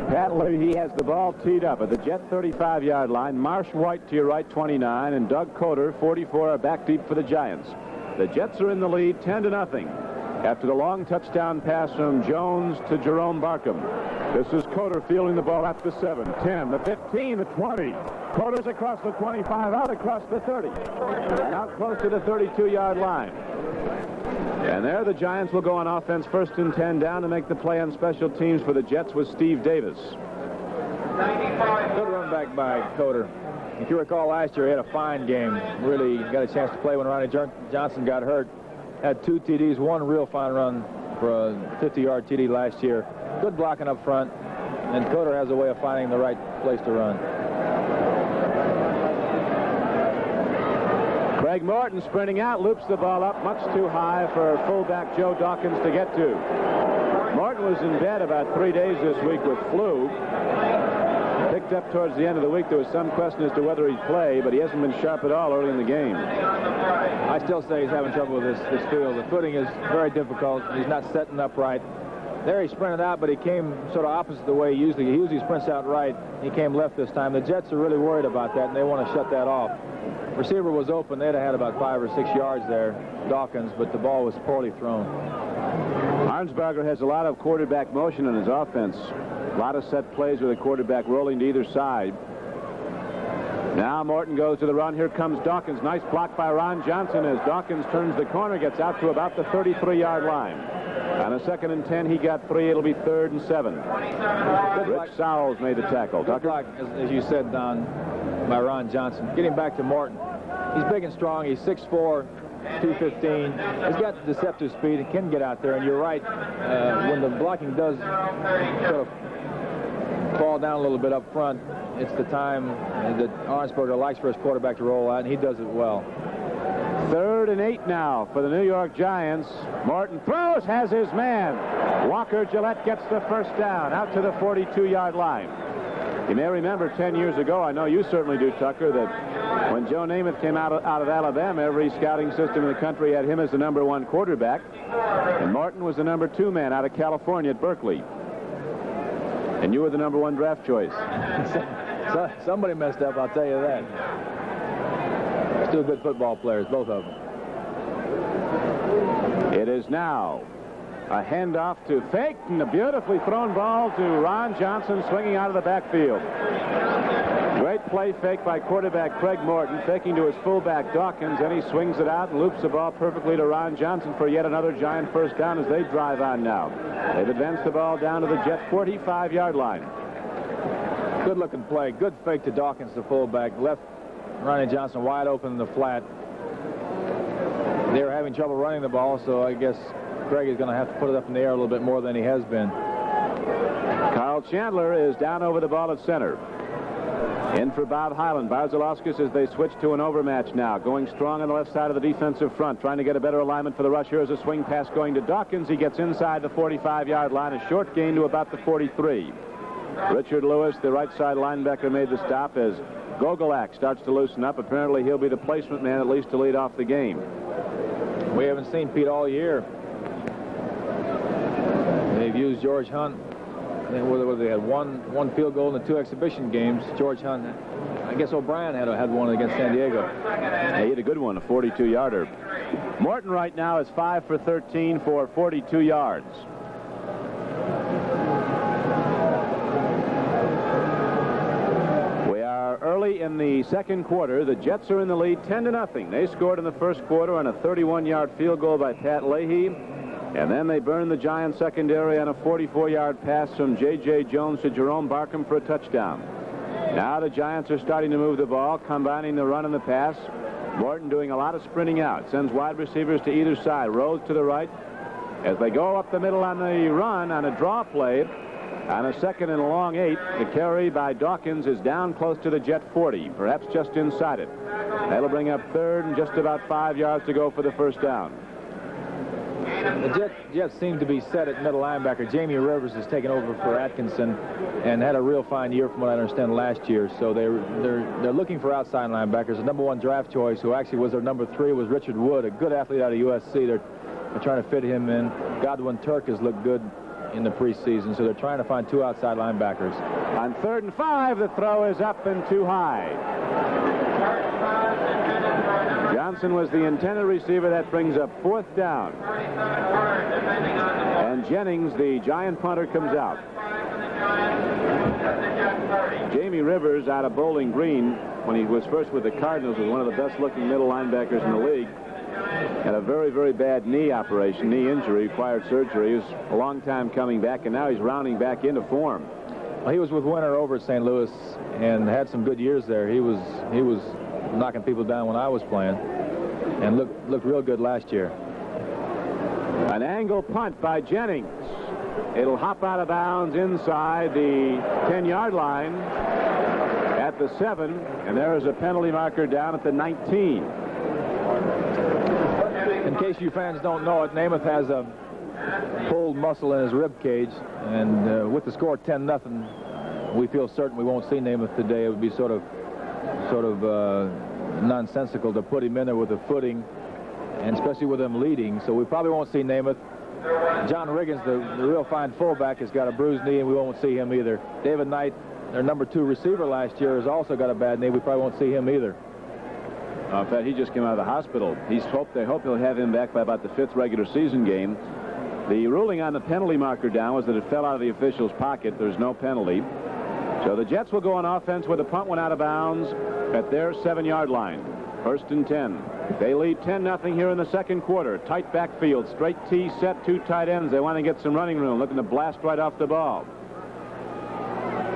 Pat Leahy has the ball teed up at the Jet 35-yard line. Marsh White to your right, 29, and Doug Coder, 44, are back deep for the Giants. The Jets are in the lead, 10-0. after the long touchdown pass from Jones to Jerome Barkham. This is Coder fielding the ball at the 7, 10, the 15, the 20. Coder's across the 25, out across the 30. Out close to the 32-yard line. And there the Giants will go on offense, 1st and 10, down to make the play on special teams for the Jets with Steve Davis. Good run back by Coder. If you recall, last year he had a fine game. Really got a chance to play when Ronnie Johnson got hurt. Had 2 TDs, 1 real fine run for a 50-yard TD last year. Good blocking up front, and Coder has a way of finding the right place to run. Craig Morton sprinting out, loops the ball up much too high for fullback Joe Dawkins to get to. Morton was in bed about 3 days this week with flu. Picked up towards the end of the week. There was some question as to whether he'd play, but he hasn't been sharp at all early in the game. I still say he's having trouble with this field. The footing is very difficult. He's not setting up right. There he sprinted out, but he came sort of opposite the way he usually sprints out right. He came left this time. The Jets are really worried about that, and they want to shut that off. Receiver was open. They'd have had about 5 or 6 yards there, Dawkins, but the ball was poorly thrown. Arnsberger has a lot of quarterback motion in his offense. A lot of set plays with the quarterback rolling to either side. Now Morton goes to the run. Here comes Dawkins. Nice block by Ron Johnson as Dawkins turns the corner, gets out to about the 33-yard line. On a 2nd and 10, he got 3. It'll be 3rd and 7. Rich Sowles made the tackle. Good block, as you said, Don, by Ron Johnson. Getting back to Morton. He's big and strong. He's 6'4", 215. He's got deceptive speed and can get out there. And you're right, when the blocking does sort of fall down a little bit up front, it's the time that Arnsberger likes for his quarterback to roll out, and he does it well. 3rd and 8 now for the New York Giants. Morton throws, has his man. Walker Gillette gets the first down out to the 42-yard line. You may remember 10 years ago, I know you certainly do, Tucker, that when Joe Namath came out of Alabama, every scouting system in the country had him as the #1 quarterback, and Morton was the #2 man out of California at Berkeley. And you were the #1 draft choice. So, somebody messed up, I'll tell you that. Still good football players, both of them. It is now a handoff to Fake, and a beautifully thrown ball to Ron Johnson swinging out of the backfield. Great play fake by quarterback Craig Morton, faking to his fullback Dawkins, and he swings it out and loops the ball perfectly to Ron Johnson for yet another Giant first down as they drive on now. They've advanced the ball down to the Jet 45-yard line. Good looking play. Good fake to Dawkins, the fullback. Left Ronnie Johnson wide open in the flat. They were having trouble running the ball, so I guess Craig is going to have to put it up in the air a little bit more than he has been. Carl Chandler is down over the ball at center. In for Bob Hyland. Barzalauskas as they switch to an overmatch now. Going strong on the left side of the defensive front. Trying to get a better alignment for the rush. Here's a swing pass going to Dawkins. He gets inside the 45-yard line. A short gain to about the 43. Richard Lewis, the right side linebacker, made the stop as Gogolak starts to loosen up. Apparently he'll be the placement man, at least to lead off the game. We haven't seen Pete all year. They've used George Hunt. Whether they had one field goal in the 2 exhibition games. George Hunt, I guess O'Brien had one against San Diego. Yeah, he had a good one, a 42-yarder. Morton right now is 5 for 13 for 42 yards. We are early in the second quarter. The Jets are in the lead 10-0. They scored in the first quarter on a 31-yard field goal by Pat Leahy. And then they burned the Giants secondary on a 44-yard pass from J.J. Jones to Jerome Barkham for a touchdown. Now the Giants are starting to move the ball, combining the run and the pass. Morton doing a lot of sprinting out. Sends wide receivers to either side. Rose to the right. As they go up the middle on the run on a draw play, on a 2nd and long 8, the carry by Dawkins is down close to the Jet 40, perhaps just inside it. That'll bring up 3rd and just about 5 yards to go for the first down. The Jets seem to be set at middle linebacker. Jamie Rivers has taken over for Atkinson and had a real fine year from what I understand last year. So they're looking for outside linebackers. The #1 draft choice, who actually was their #3, was Richard Wood, a good athlete out of USC. They're trying to fit him in. Godwin Turk has looked good in the preseason, so they're trying to find 2 outside linebackers. On 3rd and 5, the throw is up and too high. Johnson was the intended receiver. That brings up 4th down. And Jennings, the Giant punter, comes out. Jamie Rivers out of Bowling Green, when he was first with the Cardinals, was one of the best-looking middle linebackers in the league. Had a very, very bad knee operation, knee injury, required surgery. He was a long time coming back, and now he's rounding back into form. Well, he was with Winter over at St. Louis and had some good years there. He was knocking people down when I was playing, and looked real good last year. An angle punt by Jennings. It'll hop out of bounds inside the 10-yard line at the 7, and there is a penalty marker down at the 19. In case you fans don't know it, Namath has a pulled muscle in his rib cage, and with the score 10-0, we feel certain we won't see Namath today. It would be sort of nonsensical to put him in there with a footing, and especially with him leading. So we probably won't see Namath. John Riggins, the real fine fullback, has got a bruised knee, and we won't see him either. David Knight, their number 2 receiver last year, has also got a bad knee. We probably won't see him either. In fact, he just came out of the hospital. They hope he'll have him back by about the 5th regular season game. The ruling on the penalty marker down was that it fell out of the official's pocket. There's no penalty. So the Jets will go on offense with a punt went out of bounds at their 7-yard line. 1st and 10. They lead 10-0 here in the second quarter. Tight backfield, straight T set, 2 tight ends. They want to get some running room, looking to blast right off the ball.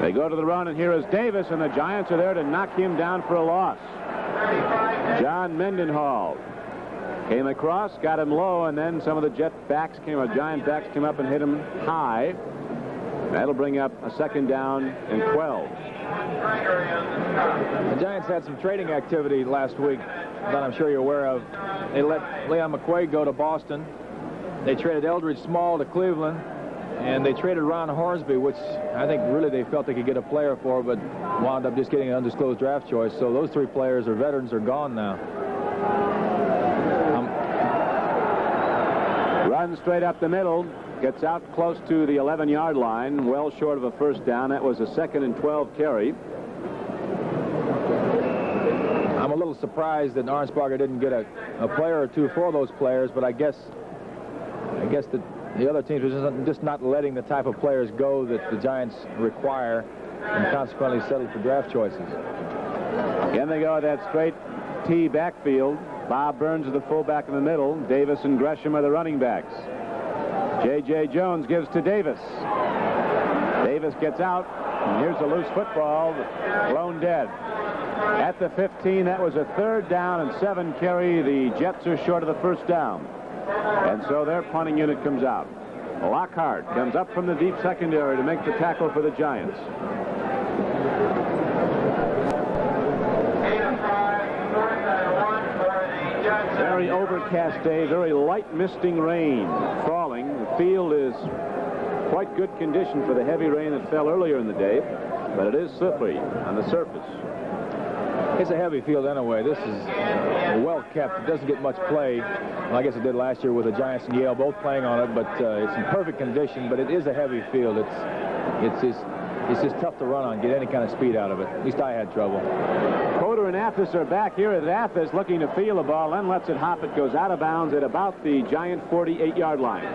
They go to the run, and here is Davis, and the Giants are there to knock him down for a loss. John Mendenhall came across, got him low, and then some of the Giant backs came up and hit him high. That'll bring up a 2nd down and 12. The Giants had some trading activity last week that I'm sure you're aware of. They let Leon McQuaid go to Boston. They traded Eldridge Small to Cleveland, and they traded Ron Hornsby, which I think really they felt they could get a player for, but wound up just getting an undisclosed draft choice. So those 3 players are veterans, are gone now. Run straight up the middle, gets out close to the 11-yard line, well short of a 1st down. That was a 2nd and 12 carry. I'm a little surprised that Arnsparger didn't get a player or 2 for those players, but I guess that the other teams are just not letting the type of players go that the Giants require, and consequently settled for draft choices. Again, they go with that straight T backfield. Bob Burns is the fullback in the middle. Davis and Gresham are the running backs. J.J. Jones gives to Davis. Davis gets out, and here's a loose football, blown dead. At the 15, that was a 3rd down and 7 carry. The Jets are short of the 1st down. And so their punting unit comes out. Lockhart comes up from the deep secondary to make the tackle for the Giants. Very overcast day, very light misting rain falling. The field is quite good condition for the heavy rain that fell earlier in the day, but it is slippery on the surface. It's a heavy field anyway. This is well kept. It doesn't get much play. Well, I guess it did last year with the Giants and Yale both playing on it, but it's in perfect condition. But it is a heavy field. It's just tough to run on, get any kind of speed out of it. At least I had trouble. Coder and Athas are back here at Athas looking to feel the ball. Then lets it hop. It goes out of bounds at about the Giant 48-yard line.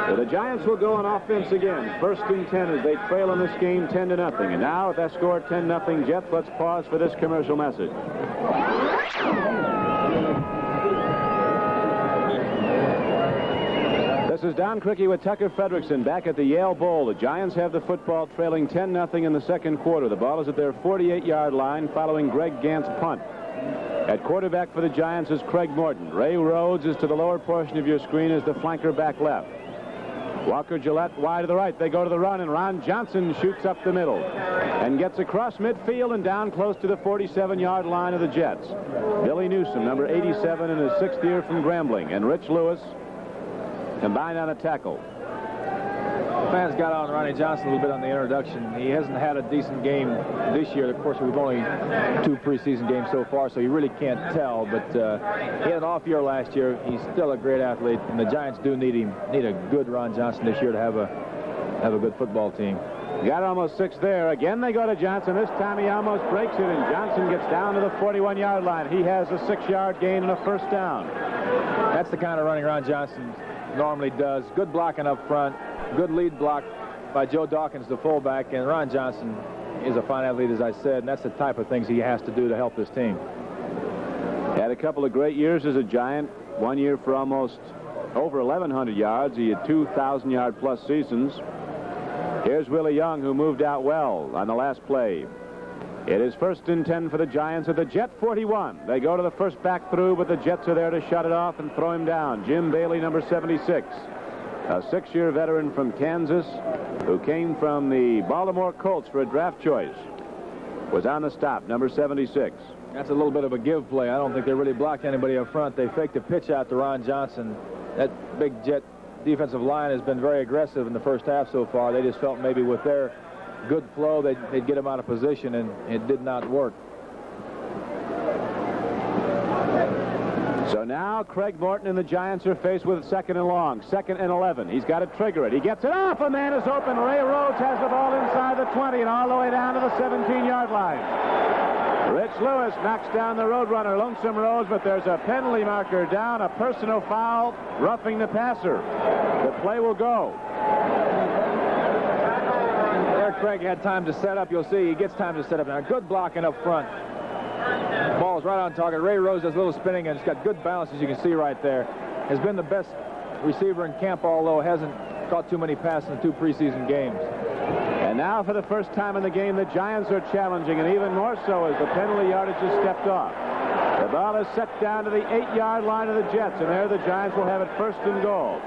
So the Giants will go on offense again. 1st and 10 as they trail in this game 10-0. And now with that score 10-0 Jets, let's pause for this commercial message. This is Don Criqui with Tucker Fredrickson back at the Yale Bowl. The Giants have the football trailing 10-0 in the second quarter. The ball is at their 48-yard line following Greg Gant's punt. At quarterback for the Giants is Craig Morton. Ray Rhodes is to the lower portion of your screen as the flanker back left. Walker Gillette wide to the right. They go to the run, and Ron Johnson shoots up the middle and gets across midfield and down close to the 47-yard line of the Jets. Billy Newsom, number 87 in his 6th year from Grambling, and Rich Lewis combined on a tackle. The fans got on Ronnie Johnson a little bit on the introduction. He hasn't had a decent game this year. Of course, we've only 2 preseason games so far, so you really can't tell. But he had an off year last year. He's still a great athlete, and the Giants do need him. Need a good Ron Johnson this year to have a good football team. Got almost 6 there. Again, they go to Johnson. This time he almost breaks it, and Johnson gets down to the 41-yard line. He has a 6-yard gain and a first down. That's the kind of running Ron Johnson normally does. Good blocking up front. Good lead block by Joe Dawkins, the fullback. And Ron Johnson is a fine athlete, as I said, and that's the type of things he has to do to help this team. Had a couple of great years as a Giant. 1 year for almost over 1,100 yards. He had 2,000-yard-plus seasons. Here's Willie Young, who moved out well on the last play. It is 1st and 10 for the Giants at the Jet 41. They go to the first back through, but the Jets are there to shut it off and throw him down. Jim Bailey, number 76, a 6-year veteran from Kansas who came from the Baltimore Colts for a draft choice, was on the stop, number 76. That's a little bit of a give play. I don't think they really blocked anybody up front. They faked a pitch out to Ron Johnson. That big Jet defensive line has been very aggressive in the first half so far. They just felt maybe with their good flow they'd get him out of position, and it did not work. So now Craig Morton and the Giants are faced with 2nd and long, 2nd and 11. He's got to trigger it. He gets it off. A man is open. Ray Rhodes has the ball inside the 20 and all the way down to the 17-yard line. Rich Lewis knocks down the Roadrunner, Lonesome Rose, but there's a penalty marker down, a personal foul, roughing the passer. The play will go. There Craig had time to set up. You'll see he gets time to set up now. Good blocking up front. Ball's right on target. Ray Rose does a little spinning, and it's got good balance, as you can see right there. Has been the best receiver in camp, although hasn't caught too many passes in 2 preseason games. And now for the first time in the game, the Giants are challenging, and even more so as the penalty yardage has stepped off. The ball is set down to the 8-yard line of the Jets, and there the Giants will have it 1st and goal.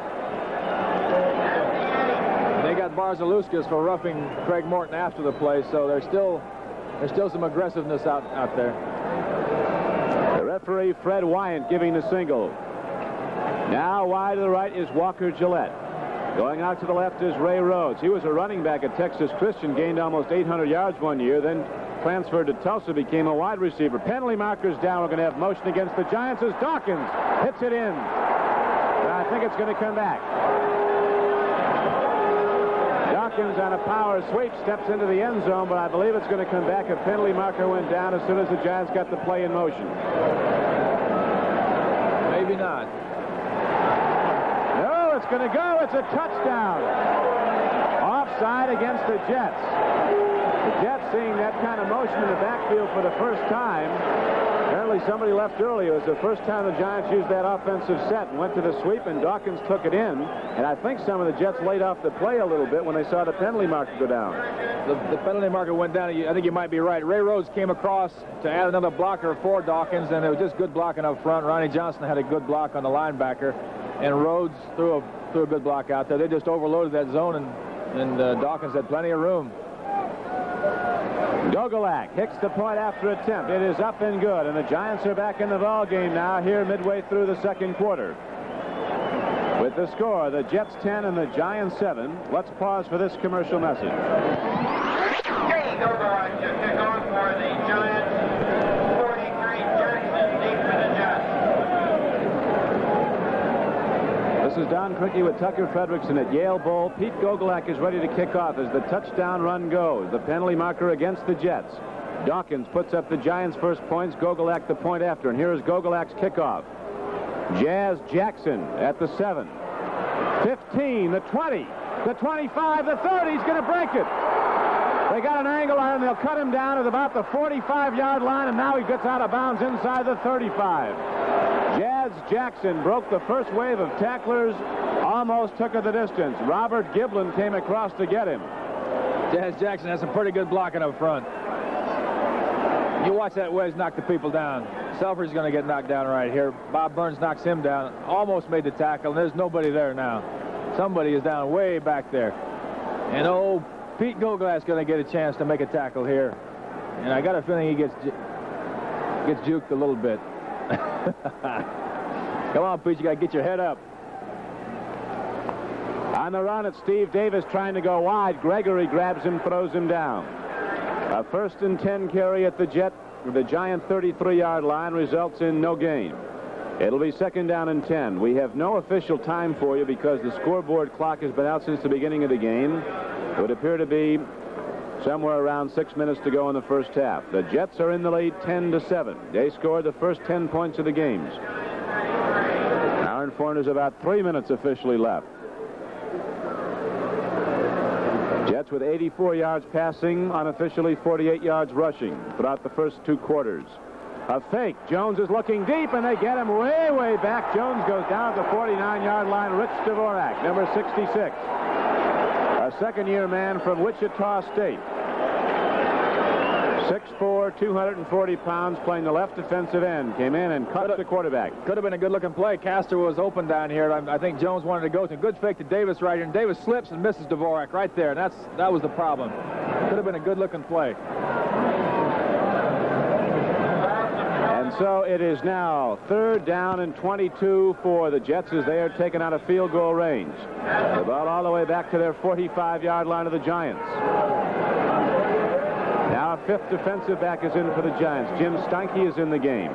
They got Barzaluskas for roughing Craig Morton after the play, so there's still some aggressiveness out there. The referee, Fred Wyant, giving the single. Now wide to the right is Walker Gillette. Going out to the left is Ray Rhodes. He was a running back at Texas Christian, gained almost 800 yards 1 year, then transferred to Tulsa, became a wide receiver. Penalty markers down. We're going to have motion against the Giants as Dawkins hits it in. And I think it's going to come back. Dawkins on a power sweep steps into the end zone, but I believe it's going to come back. A penalty marker went down as soon as the Giants got the play in motion. Maybe not. It's going to go. It's a touchdown. Offside against the Jets. The Jets seeing that kind of motion in the backfield for the first time. Apparently somebody left early. It was the first time the Giants used that offensive set and went to the sweep, and Dawkins took it in. And I think some of the Jets laid off the play a little bit when they saw the penalty marker go down. The penalty marker went down. I think you might be right. Ray Rhodes came across to add another blocker for Dawkins, and it was just good blocking up front. Ronnie Johnson had a good block on the linebacker, and Rhodes threw a good block out there. They just overloaded that zone, and Dawkins had plenty of room. Gogolak hits the point after attempt. It is up and good, and the Giants are back in the ball game now here midway through the 2nd quarter. With the score, the Jets 10 and the Giants 7. Let's pause for this commercial message. Gogolak to kick off for the Giants. 43 Jackson deep for the Jets. This is Don Criqui with Tucker Fredrickson at Yale Bowl. Pete Gogolak is ready to kick off as the touchdown run goes. The penalty marker against the Jets. Dawkins puts up the Giants' first points. Gogolak the point after. And here is Gogolak's kickoff. Jazz Jackson at the 7. 15, the 20, the 25, the 30. He's going to break it. They got an angle on him. They'll cut him down at about the 45-yard line, and now he gets out of bounds inside the 35. Jazz Jackson broke the first wave of tacklers, almost took it the distance. Robert Giblin came across to get him. Jazz Jackson has some pretty good blocking up front. You watch that Wes knock the people down. Selfridge is going to get knocked down right here. Bob Burns knocks him down. Almost made the tackle, and there's nobody there now. Somebody is down way back there. And old Pete Gogolak is going to get a chance to make a tackle here. And I got a feeling he gets juked a little bit. Come on, Pete, you got to get your head up. On the run, it's Steve Davis trying to go wide. Gregory grabs him, throws him down. A 1st and 10 carry at the Giant 33-yard line results in no gain. It'll be 2nd down and 10. We have no official time for you because the scoreboard clock has been out since the beginning of the game. It would appear to be somewhere around 6 minutes to go in the first half. The Jets are in the lead 10-7. They scored the first 10 points of the games. Now informed there's about 3 minutes officially left. Jets with 84 yards passing, unofficially 48 yards rushing throughout the first 2 quarters. A fake. Jones is looking deep, and they get him way, way back. Jones goes down at the 49-yard line. Rich Dvorak, number 66. A second-year man from Wichita State. 6'4", 240 pounds, playing the left defensive end. Came in and cut the quarterback. Could have been a good-looking play. Castor was open down here. I think Jones wanted to go to. Good fake to Davis right here, and Davis slips and misses Dvorak right there. And that was the problem. Could have been a good-looking play. And so it is now 3rd down and 22 for the Jets as they are taken out of field goal range. The ball all the way back to their 45-yard line of the Giants. Now a 5th defensive back is in for the Giants. Jim Steinke is in the game.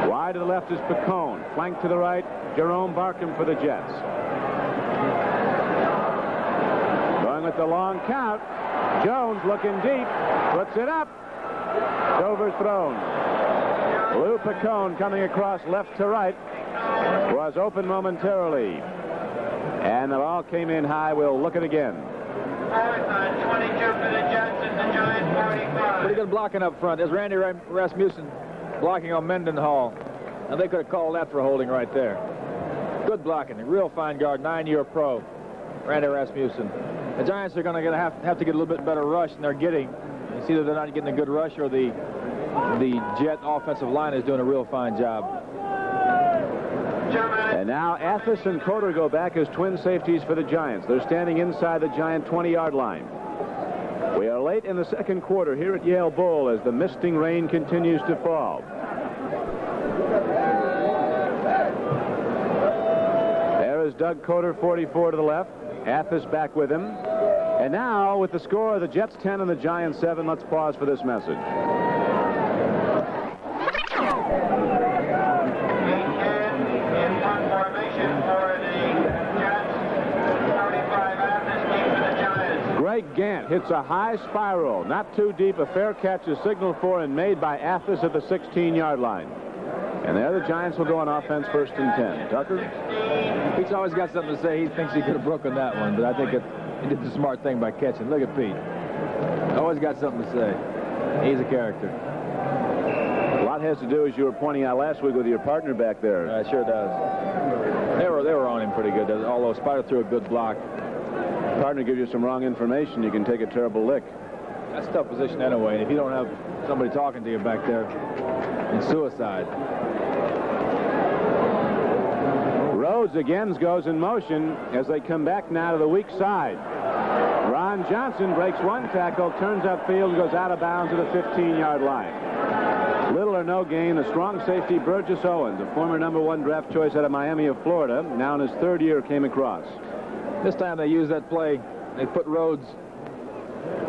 Wide to the left is Picone. Flank to the right, Jerome Barkham for the Jets. Going with the long count. Jones looking deep. Puts it up. It's overthrown. Lou Picone coming across left to right. Was open momentarily. And the ball came in high. We'll look at it again. 4th and 22 for the Jets at the Giant 45. Pretty good blocking up front. There's Randy Rasmussen blocking on Mendenhall. And they could have called that for holding right there. Good blocking. A real fine guard, 9-year pro, Randy Rasmussen. The Giants are going to have to get a little bit better rush than they're getting. It's either they're not getting a good rush or the Jet offensive line is doing a real fine job. And now Athos and Coder go back as twin safeties for the Giants. They're standing inside the Giant 20-yard line. We are late in the second quarter here at Yale Bowl as the misting rain continues to fall. There is Doug Coder, 44 to the left. Athos back with him. And now with the score of the Jets 10 and the Giants 7, let's pause for this message. Greg Gant hits a high spiral, not too deep. A fair catch is signaled for and made by Athos at the 16-yard line. And there the Giants will go on offense 1st and 10. Tucker? Pete's always got something to say. He thinks he could have broken that one, but I think he did the smart thing by catching. Look at Pete. Always got something to say. He's a character. A lot has to do, as you were pointing out last week, with your partner back there. It sure does. They were on him pretty good, although Spider threw a good block. Partner gives you some wrong information, you can take a terrible lick. That's a tough position anyway, and if you don't have somebody talking to you back there, it's suicide. Rhodes again goes in motion as they come back now to the weak side. Ron Johnson breaks one tackle, turns upfield, goes out of bounds at the 15-yard line. Little or no gain. The strong safety Burgess Owens, a former #1 draft choice out of Miami of Florida, now in his 3rd year, came across. This time they used that play. They put Rhodes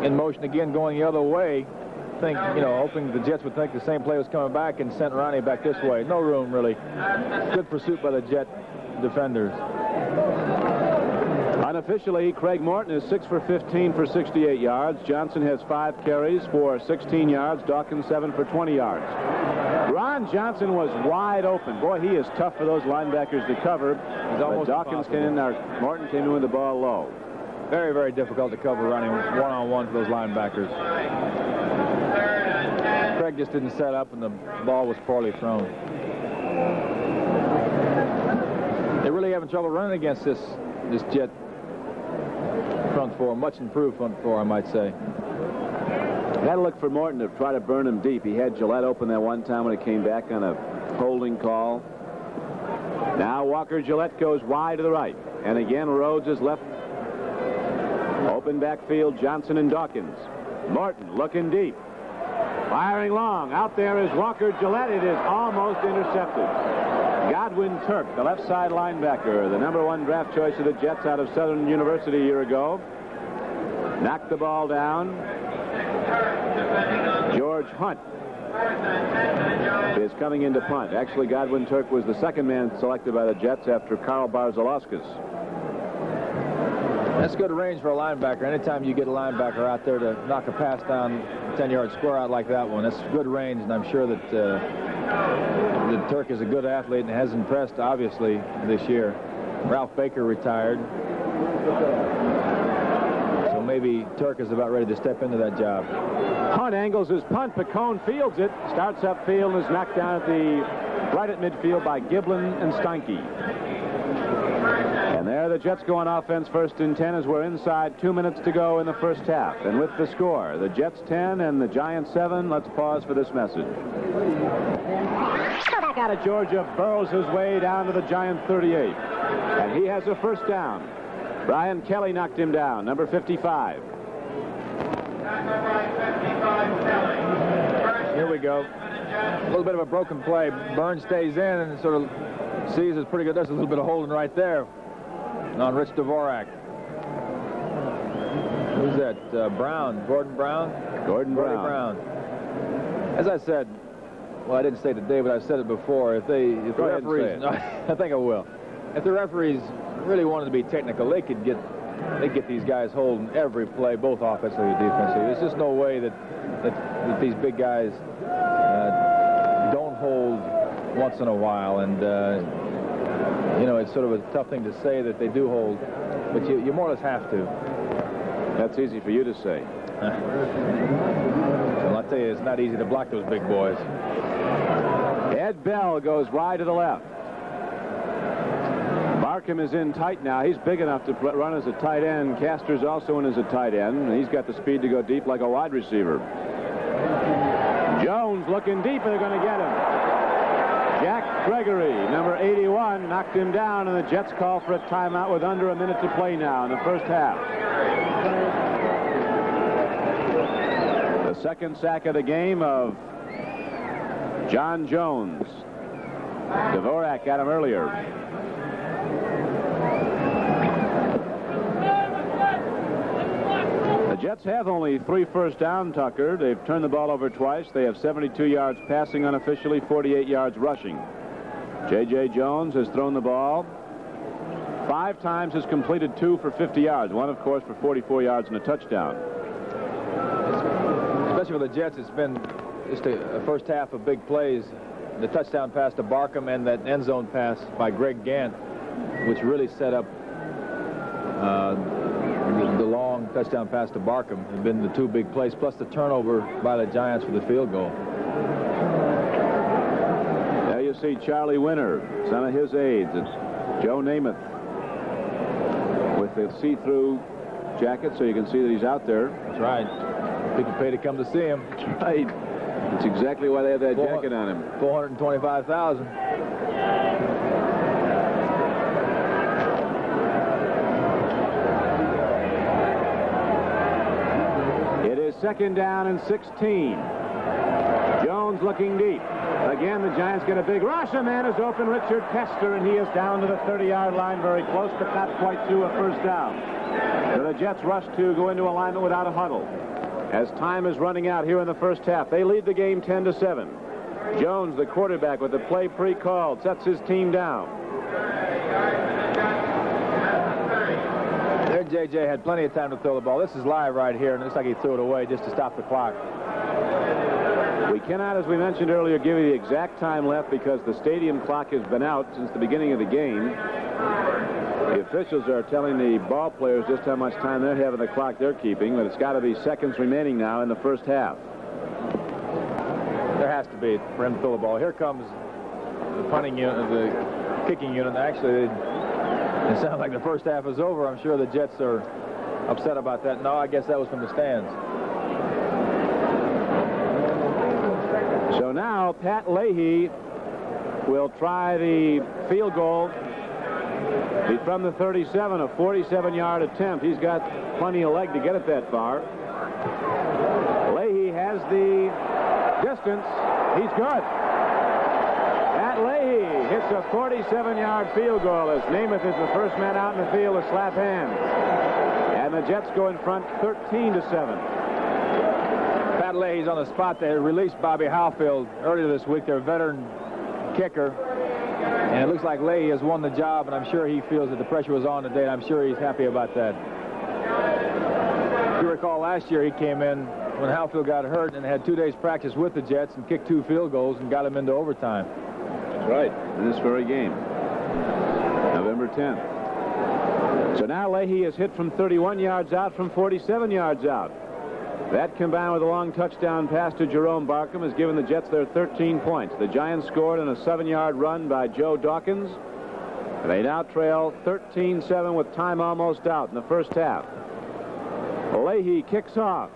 in motion again, going the other way. Hoping the Jets would think the same play was coming back and sent Ronnie back this way. No room, really. Good pursuit by the Jet defenders. Unofficially, Craig Morton is 6 for 15 for 68 yards. Johnson has 5 carries for 16 yards. Dawkins 7 for 20 yards. Ron Johnson was wide open. Boy, he is tough for those linebackers to cover. But Dawkins came in, Morton came in with the ball low. Very, very difficult to cover running one-on-one for those linebackers. Craig just didn't set up, and the ball was poorly thrown. They're really having trouble running against this Jet front four. Much improved front four, I might say. Got to look for Morton to try to burn him deep. He had Gillette open that one time when he came back on a holding call. Now Walker Gillette goes wide to the right. And again, Rhodes is left. Open backfield, Johnson and Dawkins. Morton looking deep. Firing long. Out there is Walker Gillette. It is almost intercepted. Godwin Turk, the left side linebacker, the #1 draft choice of the Jets out of Southern University a year ago, knocked the ball down. George Hunt is is coming into punt. Actually, Godwin Turk was the second man selected by the Jets after Carl Barzalauskas. That's good range for a linebacker. Anytime you get a linebacker out there to knock a pass down 10-yard square out like that one, that's good range, and I'm sure that Turk is a good athlete and has impressed, obviously, this year. Ralph Baker retired, so maybe Turk is about ready to step into that job. Hunt angles his punt. Picone fields it. Starts upfield and is knocked down right at midfield by Giblin and Steinke. And there the Jets go on offense, 1st and 10, as we're inside 2 minutes to go in the first half. And with the score, the Jets 10 and the Giants 7, let's pause for this message. Out of Georgia, burrows his way down to the Giant 38. And he has a first down. Brian Kelly knocked him down, number 55. Here we go. A little bit of a broken play. Burns stays in and sort of sees it's pretty good. There's a little bit of holding right there on Rich Dvorak. Who's that? Brown. Gordon Brown? Gordon Brown. As I said, well, I didn't say it today, but I said it before. If the referees, no, I think I will. If the referees really wanted to be technical, they could get these guys holding every play, both offensively and defensively. There's just no way that these big guys don't hold once in a while, and you know, it's sort of a tough thing to say that they do hold, but you more or less have to. That's easy for you to say. Well, I'll tell you, it's not easy to block those big boys. Ed Bell goes wide to the left. Markham is in tight now. He's big enough to run as a tight end. Castor's also in as a tight end, and he's got the speed to go deep like a wide receiver. Jones looking deep, and they're going to get him. Jack Gregory, number 81, knocked him down, and the Jets call for a timeout with under a minute to play now in the first half. The second sack of the game of John Jones. Dvorak got him earlier. The Jets have only 3 first down, Tucker. They've turned the ball over twice. They have 72 yards passing unofficially, 48 yards rushing. J.J. Jones has thrown the ball 5 times, has completed 2 for 50 yards. One, of course, for 44 yards and a touchdown. Especially for the Jets, it's been just a first half of big plays. The touchdown pass to Barkham and that end zone pass by Greg Gant, which really set up the long touchdown pass to Barkham, have been the 2 big plays, plus the turnover by the Giants for the field goal. There you see Charlie Winter, some of his aides. It's Joe Namath with the see-through jacket, so you can see that he's out there. That's right. People pay to come to see him. That's right. That's exactly why they have that jacket on him. $425,000. It is 2nd down and 16. Jones looking deep. Again, the Giants get a big rush. A man is open, Richard Kester, and he is down to the 30-yard line, very close, but not quite to a first down. So the Jets rush to go into alignment without a huddle. As time is running out here in the first half, they lead the game 10-7. Jones, the quarterback, with the play pre-called, sets his team down. There, J.J. had plenty of time to throw the ball. This is live right here, and it looks like he threw it away just to stop the clock. We cannot, as we mentioned earlier, give you the exact time left because the stadium clock has been out since the beginning of the game. The officials are telling the ball players just how much time they're having the clock they're keeping, but it's got to be seconds remaining now in the first half. There has to be for him to throw the ball. Here comes the punting unit, the kicking unit. Actually, it sounds like the first half is over. I'm sure the Jets are upset about that. No, I guess that was from the stands. So now Pat Leahy will try the field goal from the 37, a 47-yard attempt. He's got plenty of leg to get it that far. Leahy has the distance. He's good. Pat Leahy hits a 47-yard field goal as Namath is the first man out in the field to slap hands. And the Jets go in front 13-7. Scott Leahy's on the spot. They released Bobby Howfield earlier this week, their veteran kicker. And it looks like Leahy has won the job, and I'm sure he feels that the pressure was on today. I'm sure he's happy about that. If you recall, last year he came in when Howfield got hurt and had 2 days practice with the Jets and kicked 2 field goals and got him into overtime. That's right, in this very game, November 10th. So now Leahy is hit from 31 yards out, from 47 yards out. That combined with a long touchdown pass to Jerome Barkham has given the Jets their 13 points. The Giants scored on a 7-yard run by Joe Dawkins. They now trail 13-7 with time almost out in the first half. Leahy kicks off.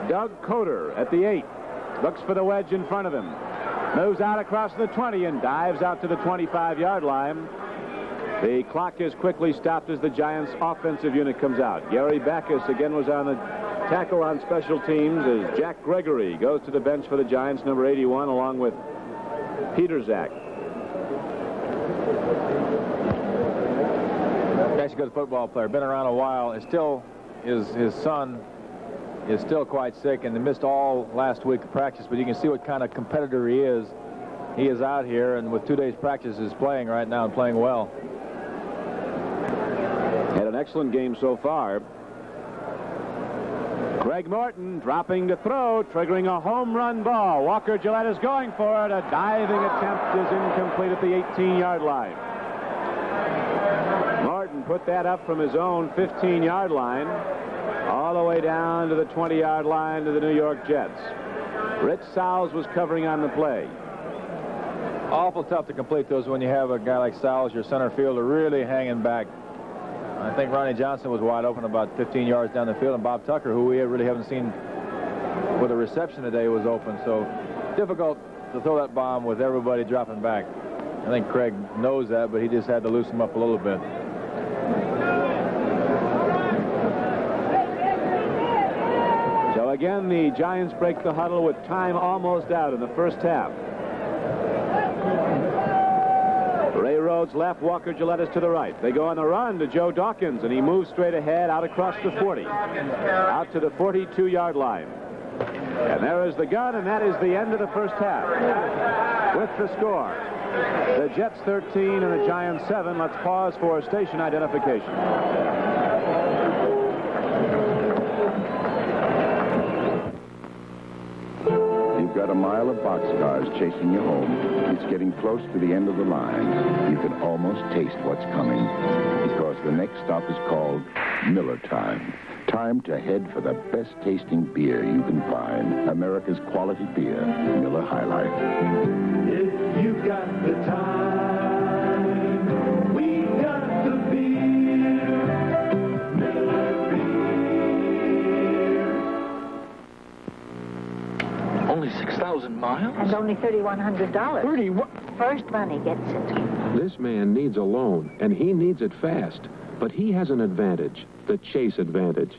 Doug Coder at the 8. Looks for the wedge in front of him. Moves out across the 20 and dives out to the 25-yard line. The clock is quickly stopped as the Giants' offensive unit comes out. Gary Backus again was on the tackle on special teams as Jack Gregory goes to the bench for the Giants, number 81, along with Peter Zach. That's a good football player. Been around a while. It's still his son is still quite sick and they missed all last week of practice, but you can see what kind of competitor he is. He is out here and with 2 days practice is playing right now and playing well. Had an excellent game so far. Greg Morton dropping to throw, triggering a home run ball. Walker Gillette is going for it. A diving attempt is incomplete at the 18-yard line. Morton put that up from his own 15-yard line all the way down to the 20-yard line to the New York Jets. Rich Sowles was covering on the play. Awful tough to complete those when you have a guy like Sowles, your center fielder, really hanging back. I think Ronnie Johnson was wide open about 15 yards down the field, and Bob Tucker, who we really haven't seen with a reception today, was open. So difficult to throw that bomb with everybody dropping back. I think Craig knows that, but he just had to loosen him up a little bit. So again, the Giants break the huddle with time almost out in the first half. Ray Rhodes left, Walker Gillette is to the right. They go on the run to Joe Dawkins, and he moves straight ahead out across the 40, out to the 42-yard line. And there is the gun, and that is the end of the first half. With the score, the Jets 13 and the Giants 7. Let's pause for station identification. You've got a mile of boxcars chasing you home. It's getting close to the end of the line. You can almost taste what's coming because the next stop is called Miller Time. Time to head for the best tasting beer you can find. America's quality beer, Miller High Life. If you got the time, we got the beer, Miller beer. Only 6,000 miles? And only $3,100. 30 what? First money gets it. This man needs a loan, and he needs it fast. But he has an advantage, the Chase advantage.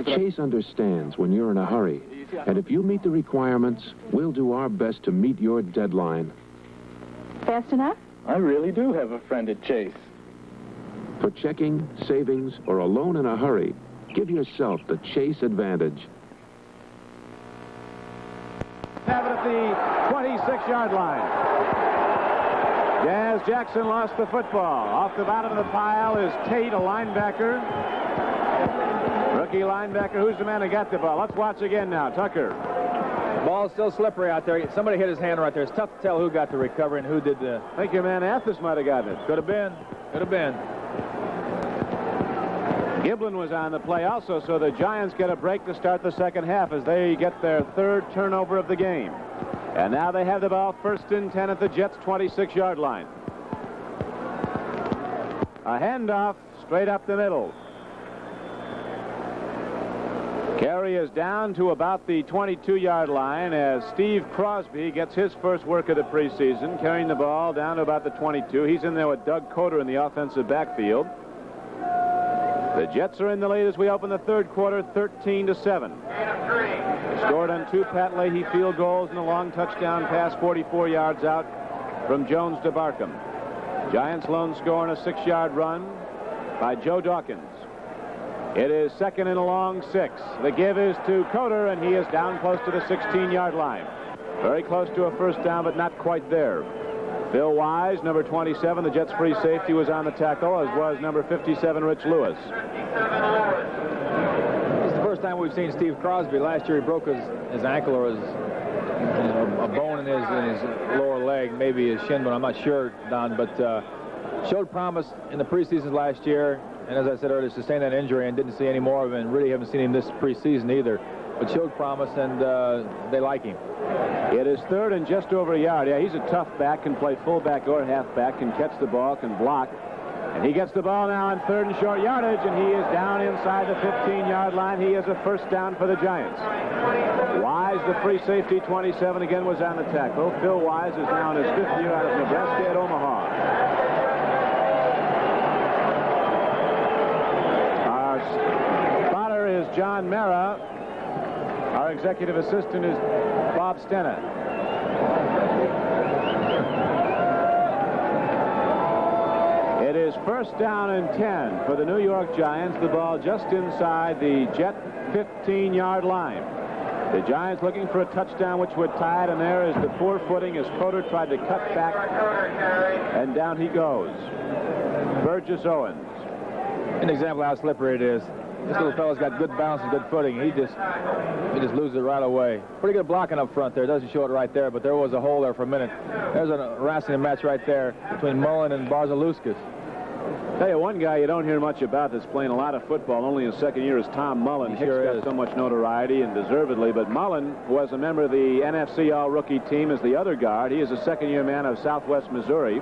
Chase understands when you're in a hurry. And if you meet the requirements, we'll do our best to meet your deadline. Fast enough? I really do have a friend at Chase. For checking, savings, or a loan in a hurry, give yourself the Chase advantage. Have it at the 26-yard line. Jazz Jackson lost the football. Off the bottom of the pile is Tate, a linebacker. Rookie linebacker. Who's the man who got the ball? Let's watch again now. Tucker. Ball's still slippery out there. Somebody hit his hand right there. It's tough to tell who got the recovery and who did the... I think your man Athos might have gotten it. Could have been. Could have been. Giblin was on the play also, so the Giants get a break to start the second half as they get their third turnover of the game. And now they have the ball first and 10 at the Jets' 26-yard line. A handoff straight up the middle. Carey is down to about the 22-yard line as Steve Crosby gets his first work of the preseason, carrying the ball down to about the 22. He's in there with Doug Coder in the offensive backfield. The Jets are in the lead as we open the third quarter, 13-7. Scored on 2 Pat Leahy field goals and a long touchdown pass 44 yards out from Jones to Barkham. Giants lone score on a 6-yard run by Joe Dawkins. It is second and a long 6. The give is to Coder, and he is down close to the 16-yard line. Very close to a first down, but not quite there. Bill Wise, number 27, the Jets' free safety, was on the tackle, as was number 57, Rich Lewis. It's the first time we've seen Steve Crosby. Last year he broke his ankle or a bone in his lower leg, maybe his shin, but I'm not sure, Don, but showed promise in the preseason last year, and as I said earlier, sustained that injury and didn't see any more of him, and really haven't seen him this preseason either, but showed promise, and they like him. It is third and just over a yard. Yeah, he's a tough back, can play fullback or halfback, can catch the ball, can block. And he gets the ball now on third and short yardage, and he is down inside the 15-yard line. He is a first down for the Giants. Wise, the free safety, 27, again was on the tackle. Phil Wise is now in his 5th year out of Nebraska at Omaha. Our spotter is John Mara. Our executive assistant is Bob Stena. It is first down and 10 for the New York Giants. The ball just inside the Jet 15-yard line. The Giants looking for a touchdown which would tie it, and there is the poor footing as Coder tried to cut back, and down he goes. Burgess Owens. An example of how slippery it is. This little fellow's got good balance and good footing. He just loses it right away. Pretty good blocking up front there. Doesn't show it right there, but there was a hole there for a minute. There's a wrestling match right there between Mullen and Barzilewskis. Tell you, one guy you don't hear much about that's playing a lot of football, only in his second year, is Tom Mullen. He Hicks sure got is. so much notoriety, and deservedly, but Mullen was a member of the NFC All-Rookie team as the other guard. He is a second-year man of Southwest Missouri.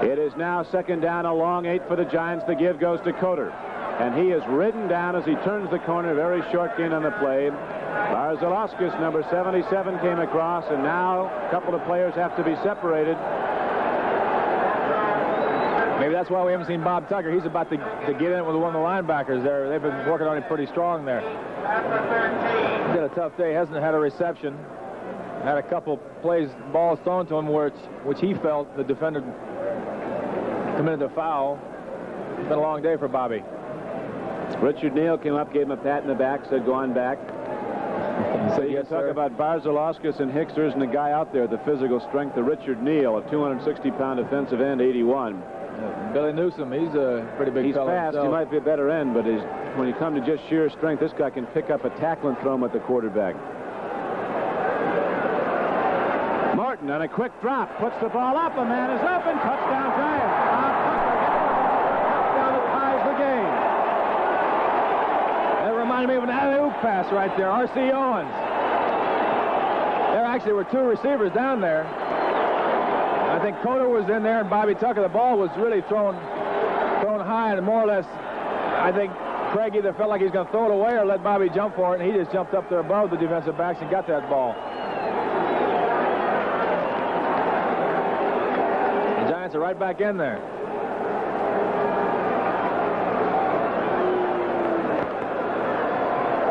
It is now second down, a long 8 for the Giants. The give goes to Coder, and he is ridden down as he turns the corner. Very short gain on the play. Barzilewskis, number 77, came across, and now a couple of players have to be separated. Maybe that's why we haven't seen Bob Tucker. He's about to get in with one of the linebackers there. They've been working on him pretty strong there. He's had a tough day. Hasn't had a reception. Had a couple plays, balls thrown to him which he felt the defender committed a foul. It's been a long day for Bobby. Richard Neal came up, gave him a pat in the back, said, "Go on back." So you Yes, talk sir. about Barzilewskis and Hicks. There isn't a guy out there, the physical strength of Richard Neal, a 260-pound defensive end, 81. Billy Newsom, he's a pretty big He's fellow fast. himself. He might be a better end, but when you come to just sheer strength, this guy can pick up a tackle and throw him at the quarterback. Martin on a quick drop, puts the ball up. A man is open. Touchdown Giants. Bob Tucker gets the touchdown that ties the game. That reminded me of an alley-oop pass right there. R.C. Owens. There actually were two receivers down there. I think Coder was in there and Bobby Tucker. The ball was really thrown high, and more or less, I think Craig either felt like he was going to throw it away or let Bobby jump for it, and he just jumped up there above the defensive backs and got that ball. The Giants are right back in there.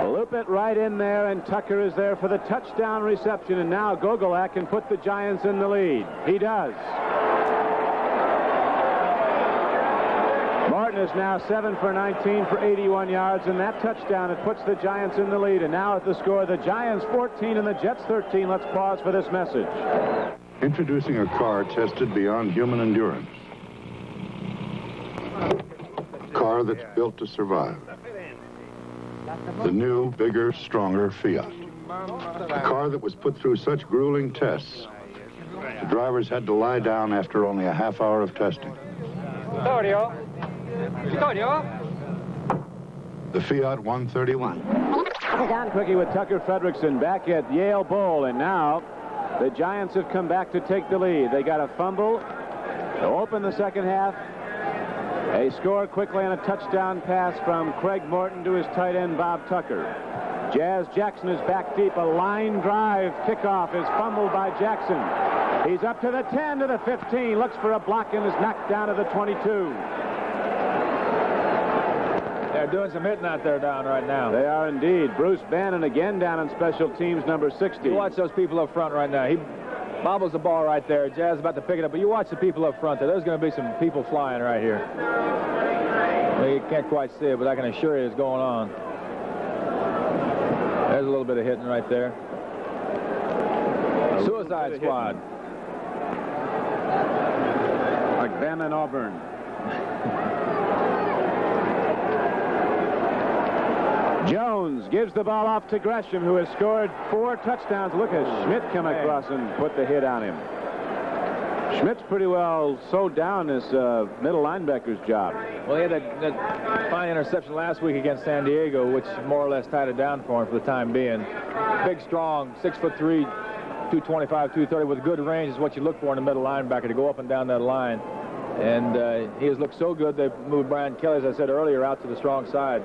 Loop it right in there, and Tucker is there for the touchdown reception, and now Gogolak can put the Giants in the lead. He does. Martin is now 7 for 19 for 81 yards, and that touchdown, it puts the Giants in the lead. And now at the score, the Giants 14 and the Jets 13. Let's pause for this message. Introducing a car tested beyond human endurance. A car that's built to survive. The new, bigger, stronger Fiat. A car that was put through such grueling tests, the drivers had to lie down after only a half hour of testing. The Fiat 131. Down quickie with Tucker Fredrickson back at Yale Bowl, and now the Giants have come back to take the lead. They got a fumble to open the second half. They score quickly on a touchdown pass from Craig Morton to his tight end, Bob Tucker. Jazz Jackson is back deep. A line drive kickoff is fumbled by Jackson. He's up to the 10, to the 15, looks for a block and is knocked down to the 22. They're doing some hitting out there down right now. They are indeed. Bruce Bannon again down on special teams, number 60. You watch those people up front right now. He bobbles the ball right there. Jazz about to pick it up, but you watch the people up front there. There's going to be some people flying right here. Well, you can't quite see it, but I can assure you it's going on. There's a little bit of hitting right there. Suicide Squad. Like them and Auburn. Jones gives the ball off to Gresham, who has scored 4 touchdowns. Look at Schmidt come across and put the hit on him. Schmidt's pretty well sewed down this middle linebacker's job. Well, he had that fine interception last week against San Diego, which more or less tied it down for him for the time being. Big, strong, 6'3", 225, 230 with good range is what you look for in a middle linebacker to go up and down that line. And he has looked so good, they've moved Brian Kelly, as I said earlier, out to the strong side.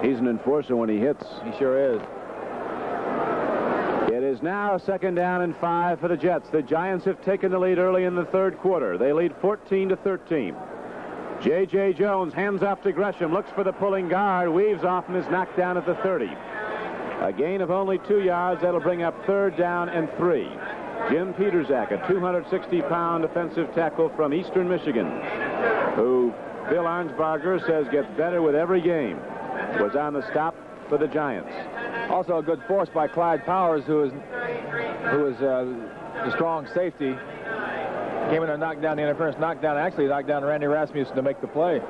He's an enforcer when he hits. He sure is. It is now 2nd down and 5 for the Jets. The Giants have taken the lead early in the 3rd quarter. They lead 14-13. J.J. Jones hands off to Gresham, looks for the pulling guard, weaves off and is knocked down at the 30. A gain of only 2 yards. That'll bring up 3rd down and 3. Jim Peterzak, a 260-pound defensive tackle from Eastern Michigan, who Bill Arnsparger says gets better with every game, was on the stop for the Giants. Also a good force by Clyde Powers, who is the strong safety. Came in and knocked down the interference, knocked down Randy Rasmussen to make the play.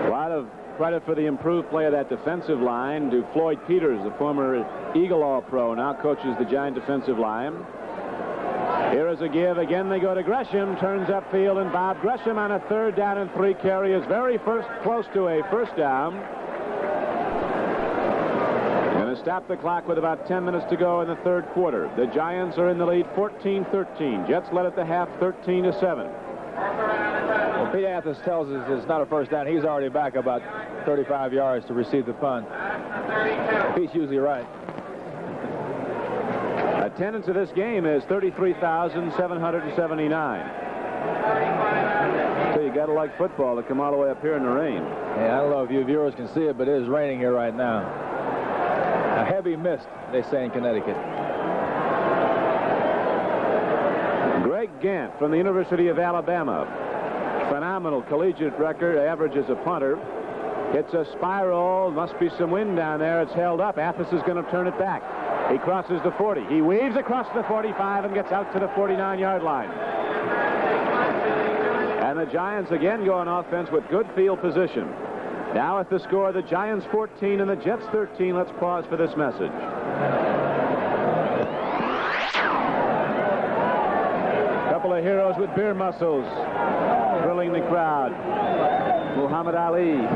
A lot of credit for the improved play of that defensive line to Floyd Peters, the former Eagle All-Pro, now coaches the Giant defensive line. Here is a give. Again, they go to Gresham. Turns upfield, and Bob Gresham on a 3rd down and 3 carry is very close to a 1st down. Going to stop the clock with about 10 minutes to go in the 3rd quarter. The Giants are in the lead 14-13. Jets led at the half 13-7. Well, Pete Athens tells us it's not a 1st down. He's already back about 35 yards to receive the punt. Pete's usually right. Attendance of this game is 33,779. So you got to like football to come all the way up here in the rain. Yeah, I don't know if you viewers can see it, but it is raining here right now. A heavy mist, they say in Connecticut. Greg Gant from the University of Alabama. Phenomenal collegiate record, average as a punter. Hits a spiral, must be some wind down there. It's held up. Athens is going to turn it back. He crosses the 40. He weaves across the 45 and gets out to the 49-yard line. And the Giants again go on offense with good field position. Now at the score, the Giants 14 and the Jets 13. Let's pause for this message. Couple of heroes with beer muscles thrilling the crowd. Muhammad Ali.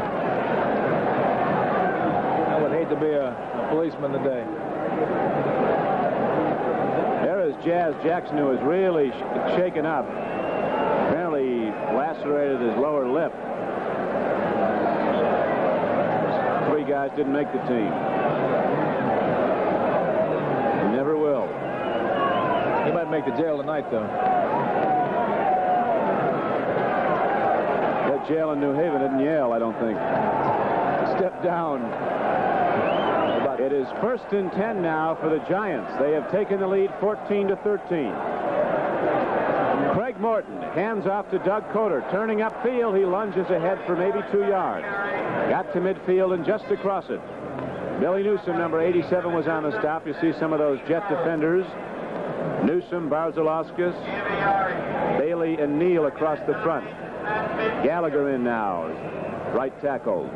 I would hate to be a policeman today. There is Jazz Jackson, who is really shaken up. Apparently lacerated his lower lip. 3 guys didn't make the team. Never will. He might make the jail tonight, though. That jail in New Haven isn't Yale, I don't think. Step down. It is 1st and 10 now for the Giants. They have taken the lead 14-13. Craig Morton hands off to Doug Coder. Turning upfield, he lunges ahead for maybe 2 yards. Got to midfield and just across it. Billy Newsom, number 87, was on the stop. You see some of those Jet defenders. Newsom, Barzalauskas, Bailey, and Neal across the front. Gallagher in now, right tackle.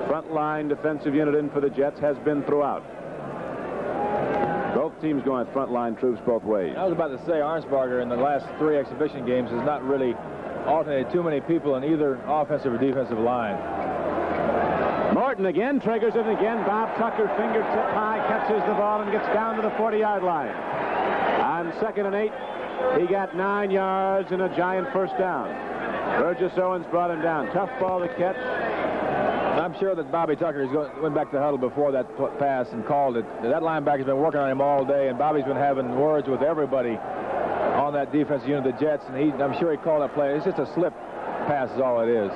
Front line defensive unit in for the Jets has been throughout. Both teams going front line troops both ways. I was about to say Arnsparger in the last 3 exhibition games has not really alternated too many people in either offensive or defensive line. Morton again triggers it again. Bob Tucker fingertip high catches the ball and gets down to the 40-yard line. On 2nd and 8, he got 9 yards and a Giant 1st down. Burgess Owens brought him down. Tough ball to catch. I'm sure that Bobby Tucker went back to the huddle before that pass and called it. That linebacker's been working on him all day, and Bobby's been having words with everybody on that defensive unit of the Jets, and I'm sure he called that play. It's just a slip pass is all it is.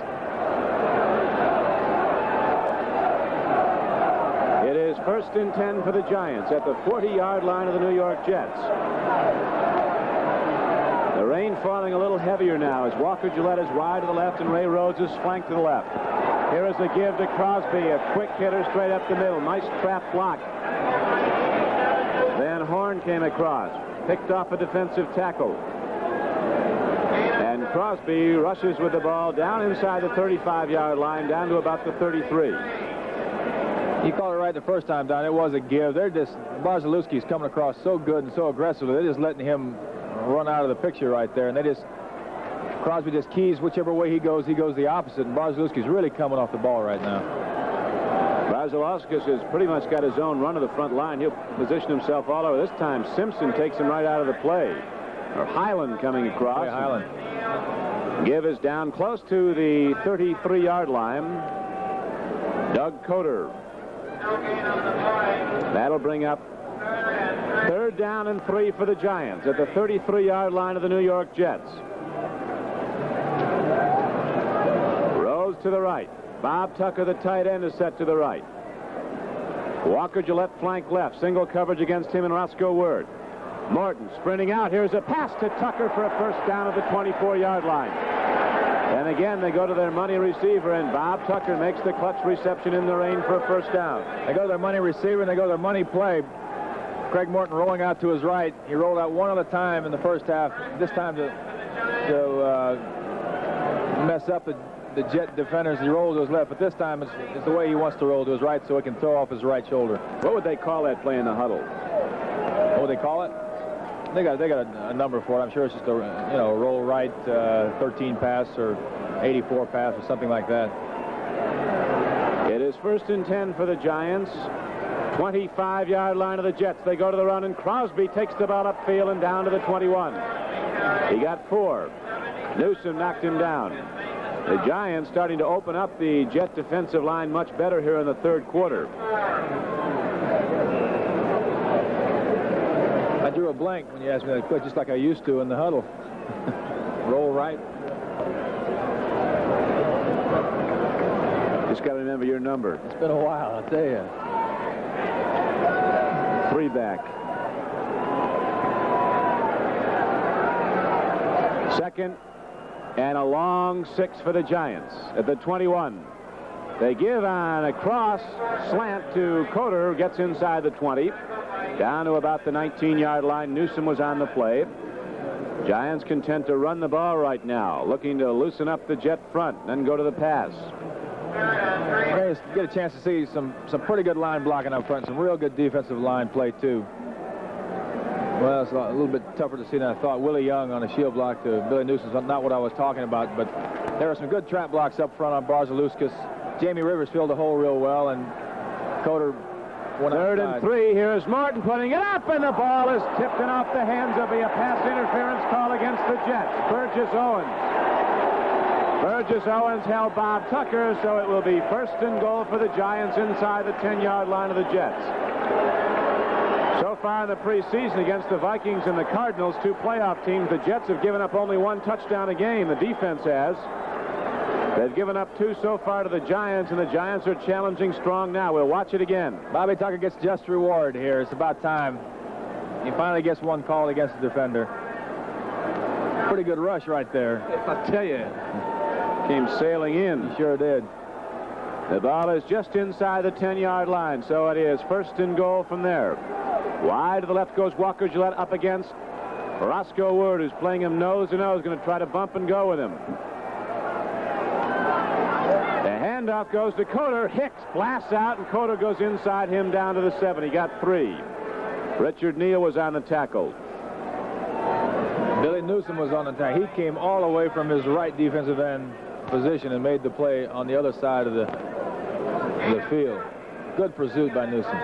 It is 1st and 10 for the Giants at the 40-yard line of the New York Jets. The rain falling a little heavier now as Walker Gillette is wide to the left and Ray Rhodes is flanked to the left. Here is the give to Crosby, a quick hitter straight up the middle. Nice trap block. Van Horn came across, picked off a defensive tackle. And Crosby rushes with the ball down inside the 35-yard line, down to about the 33. You called it right the first time, Don. It was a give. They're just, Barzalewski's coming across so good and so aggressively. They're just letting him run out of the picture right there. And Crosby just keys whichever way he goes the opposite. And Barzalewski's really coming off the ball right now. Barzalewski has pretty much got his own run to the front line. He'll position himself all over. This time, Simpson takes him right out of the play. Or Highland coming across. Yeah, Highland. Give is down close to the 33-yard line. Doug Coder. That'll bring up 3rd down and 3 for the Giants at the 33-yard line of the New York Jets. Rose to the right. Bob Tucker, the tight end, is set to the right. Walker Gillette flank left. Single coverage against him and Roscoe Word. Morton sprinting out. Here's a pass to Tucker for a first down at the 24-yard line. And again, they go to their money receiver, and Bob Tucker makes the clutch reception in the rain for a first down. They go to their money receiver, and they go to their money play. Craig Morton rolling out to his right. He rolled out one at a time in the first half. This time to mess up the Jet defenders. He rolled to his left, but this time it's the way he wants to roll to his right so he can throw off his right shoulder. What would they call that play in the huddle? What would they call it? They got a number for it. I'm sure it's just a roll right 13 pass or 84 pass or something like that. It is 1st and 10 for the Giants. 25-yard line of the Jets. They go to the run, and Crosby takes the ball upfield and down to the 21. He got 4. Newsom knocked him down. The Giants starting to open up the Jet defensive line much better here in the 3rd quarter. I drew a blank when you asked me that quick, just like I used to in the huddle. Roll right. Just got to remember your number. It's been a while, I'll tell you. 3 back. 2nd and a long 6 for the Giants at the 21. They give on a cross slant to Coder, gets inside the 20. Down to about the 19-yard line. Newsom was on the play. Giants content to run the ball right now, looking to loosen up the Jet front, then go to the pass. We're going to get a chance to see some pretty good line blocking up front, some real good defensive line play, too. Well, it's a little bit tougher to see than I thought. Willie Young on a shield block to Billy Newsom's not what I was talking about, but there are some good trap blocks up front on Barzalewski. Jamie Rivers filled the hole real well, and Coder went 3rd outside. and 3. Here's Martin putting it up, and the ball is tipped and off the hands of a pass interference call against the Jets. Burgess Owens. Burgess Owens held Bob Tucker, so it will be 1st and goal for the Giants inside the 10-yard line of the Jets. So far in the preseason against the Vikings and the Cardinals, 2 playoff teams, the Jets have given up only 1 touchdown a game. The defense has. They've given up 2 so far to the Giants, and the Giants are challenging strong now. We'll watch it again. Bobby Tucker gets just reward here. It's about time. He finally gets one called against the defender. Pretty good rush right there. I'll tell you. Came sailing in. He sure did. The ball is just inside the 10-yard line, so it is 1st and goal from there. Wide to the left goes Walker Gillette up against Roscoe Word, who's playing him nose to nose, going to try to bump and go with him. The handoff goes to Coder. Hicks blasts out, and Coder goes inside him down to the 7. He got 3. Richard Neal was on the tackle. Billy Newsom was on the attack. He came all the way from his right defensive end position and made the play on the other side of the field. Good pursuit by Newsom.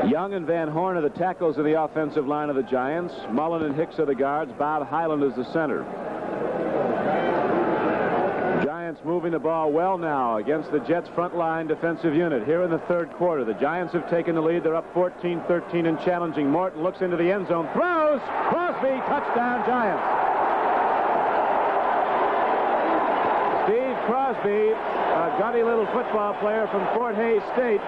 Young and Van Horn are the tackles of the offensive line of the Giants. Mullen and Hicks are the guards. Bob Highland is the center. Giants moving the ball well now against the Jets' front line defensive unit. Here in the 3rd quarter, the Giants have taken the lead. They're up 14-13 and challenging. Morton looks into the end zone, throws, Crosby, touchdown Giants. Steve Crosby, a gutty little football player from Fort Hays State.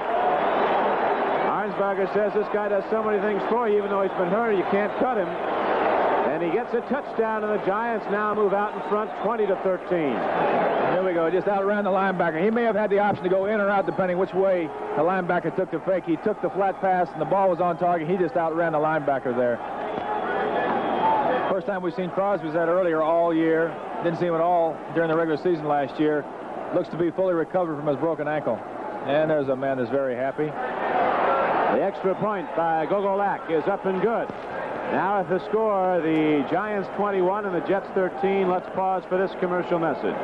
Our Schweinsbarger says this guy does so many things for you, even though he's been hurt, you can't cut him. And he gets a touchdown, and the Giants now move out in front 20-13. Here we go. Just outran the linebacker. He may have had the option to go in or out depending which way the linebacker took the fake. He took the flat pass, and the ball was on target. He just outran the linebacker there. First time we've seen Crosby's that earlier all year. Didn't see him at all during the regular season last year. Looks to be fully recovered from his broken ankle. And there's a man that's very happy. The extra point by Gogolak is up and good. Now at the score, the Giants 21 and the Jets 13. Let's pause for this commercial message.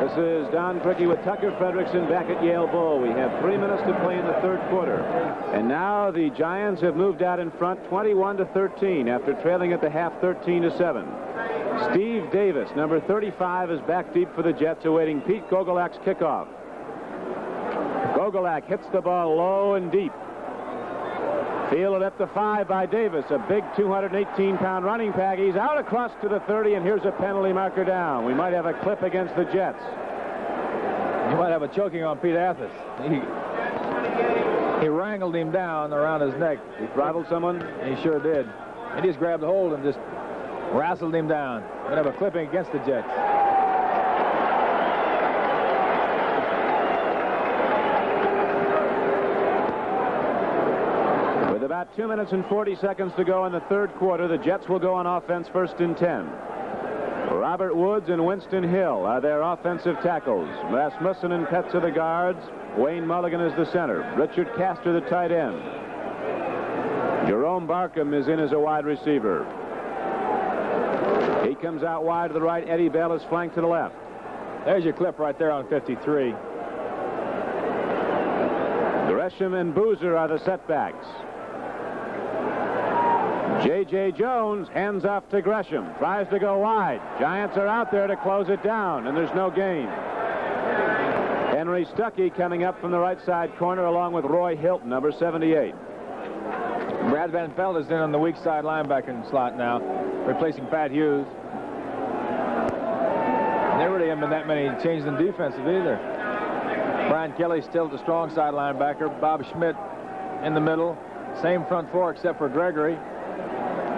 This is Don Criqui with Tucker Fredrickson back at Yale Bull. We have 3 minutes to play in the third quarter. And now the Giants have moved out in front 21-13 after trailing at the half 13-7. Steve Davis, number 35, is back deep for the Jets, awaiting Pete Gogolak's kickoff. Gogolak hits the ball low and deep. Fielded at the 5 by Davis, a big 218-pound running back. He's out across to the 30, and here's a penalty marker down. We might have a clip against the Jets. You might have a choking on Pete Athos. He wrangled him down around his neck. He throttled someone? He sure did. He just grabbed a hold and just wrestled him down. We're going to have a clipping against the Jets. With about 2 minutes and 40 seconds to go in the third quarter, the Jets will go on offense first and 10. Robert Woods and Winston Hill are their offensive tackles. Rasmussen and Petz are the guards. Wayne Mulligan is the center. Richard Castor the tight end. Jerome Barkham is in as a wide receiver. He comes out wide to the right. Eddie Bell is flanked to the left. There's your clip right there on 53. Gresham and Boozer are the setbacks. J.J. Jones hands off to Gresham. Tries to go wide. Giants are out there to close it down, and there's no gain. Henry Stuckey coming up from the right side corner along with Roy Hilton, number 78. Brad Van Pelt is in on the weak side linebacker slot now, replacing Pat Hughes. There really haven't been that many changes in defensive either. Brian Kelly still the strong side linebacker. Bob Schmidt in the middle. Same front four except for Gregory.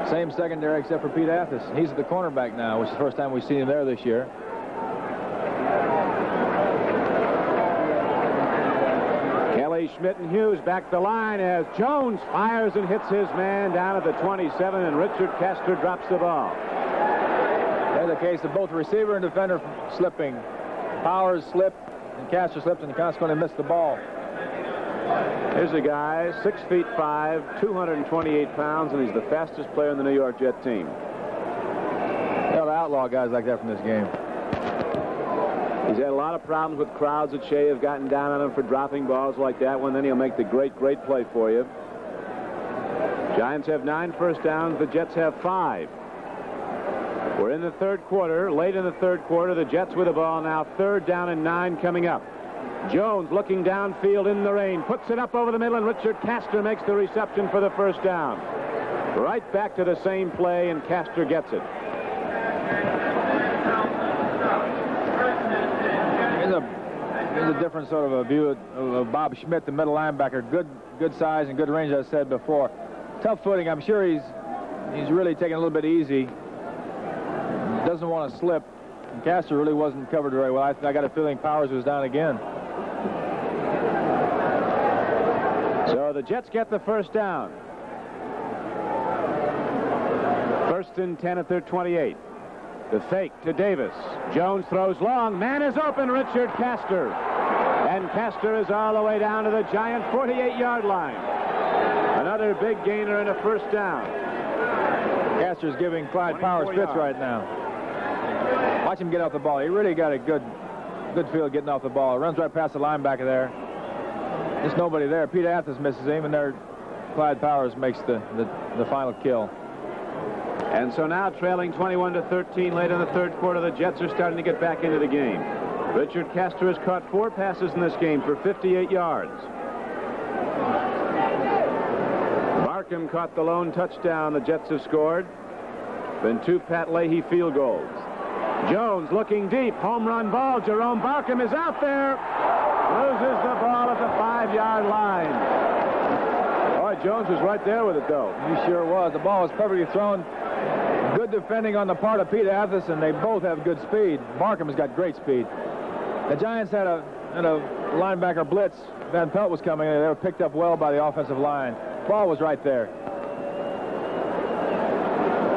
Same secondary except for Pete Athos. He's the cornerback now, which is the first time we've seen him there this year. Kelly, Schmidt, and Hughes back the line as Jones fires and hits his man down at the 27, and Richard Castor drops the ball. There's a case of both receiver and defender slipping. Powers slipped, and Castor slipped, and consequently missed the ball. Here's a guy, 6'5", 228 pounds, and he's the fastest player in the New York Jet team. They'll outlaw guys like that from this game. He's had a lot of problems with crowds at Shea have gotten down on him for dropping balls like that one. Then he'll make the great play for you. Giants have 9 first downs. The Jets have 5. We're in the third quarter. Late in the third quarter, the Jets with the ball now. 3rd down and 9 coming up. Jones looking downfield in the rain. Puts it up over the middle, and Richard Castor makes the reception for the first down. Right back to the same play, and Castor gets it. Here's a different sort of a view of Bob Schmidt, the middle linebacker. Good size and good range, as I said before. Tough footing. I'm sure he's really taking a little bit easy. Doesn't want to slip. And Castor really wasn't covered very well. I got a feeling Powers was down again. So the Jets get the first down. 1st and 10 at their 28. The fake to Davis. Jones throws long. Man is open, Richard Castor. And Castor is all the way down to the Giant 48-yard line. Another big gainer and a first down. Castor's giving Clyde Powers fits right now. Watch him get off the ball. He really got a good feel getting off the ball. Runs right past the linebacker there. There's nobody there. Pete Athos misses him, and there Clyde Powers makes the final kill. And so now trailing 21-13 late in the third quarter, the Jets are starting to get back into the game. Richard Castor has caught 4 passes in this game for 58 yards. Barkham caught the lone touchdown the Jets have scored. Been 2 Pat Leahy field goals. Jones looking deep. Home run ball. Jerome Barkham is out there. Loses the ball at the 5-yard line. Boy, Jones was right there with it, though. He sure was. The ball was perfectly thrown. Good defending on the part of Pete Athos, and they both have good speed. Barkham has got great speed. The Giants had a linebacker blitz. Van Pelt was coming in. They were picked up well by the offensive line. Ball was right there.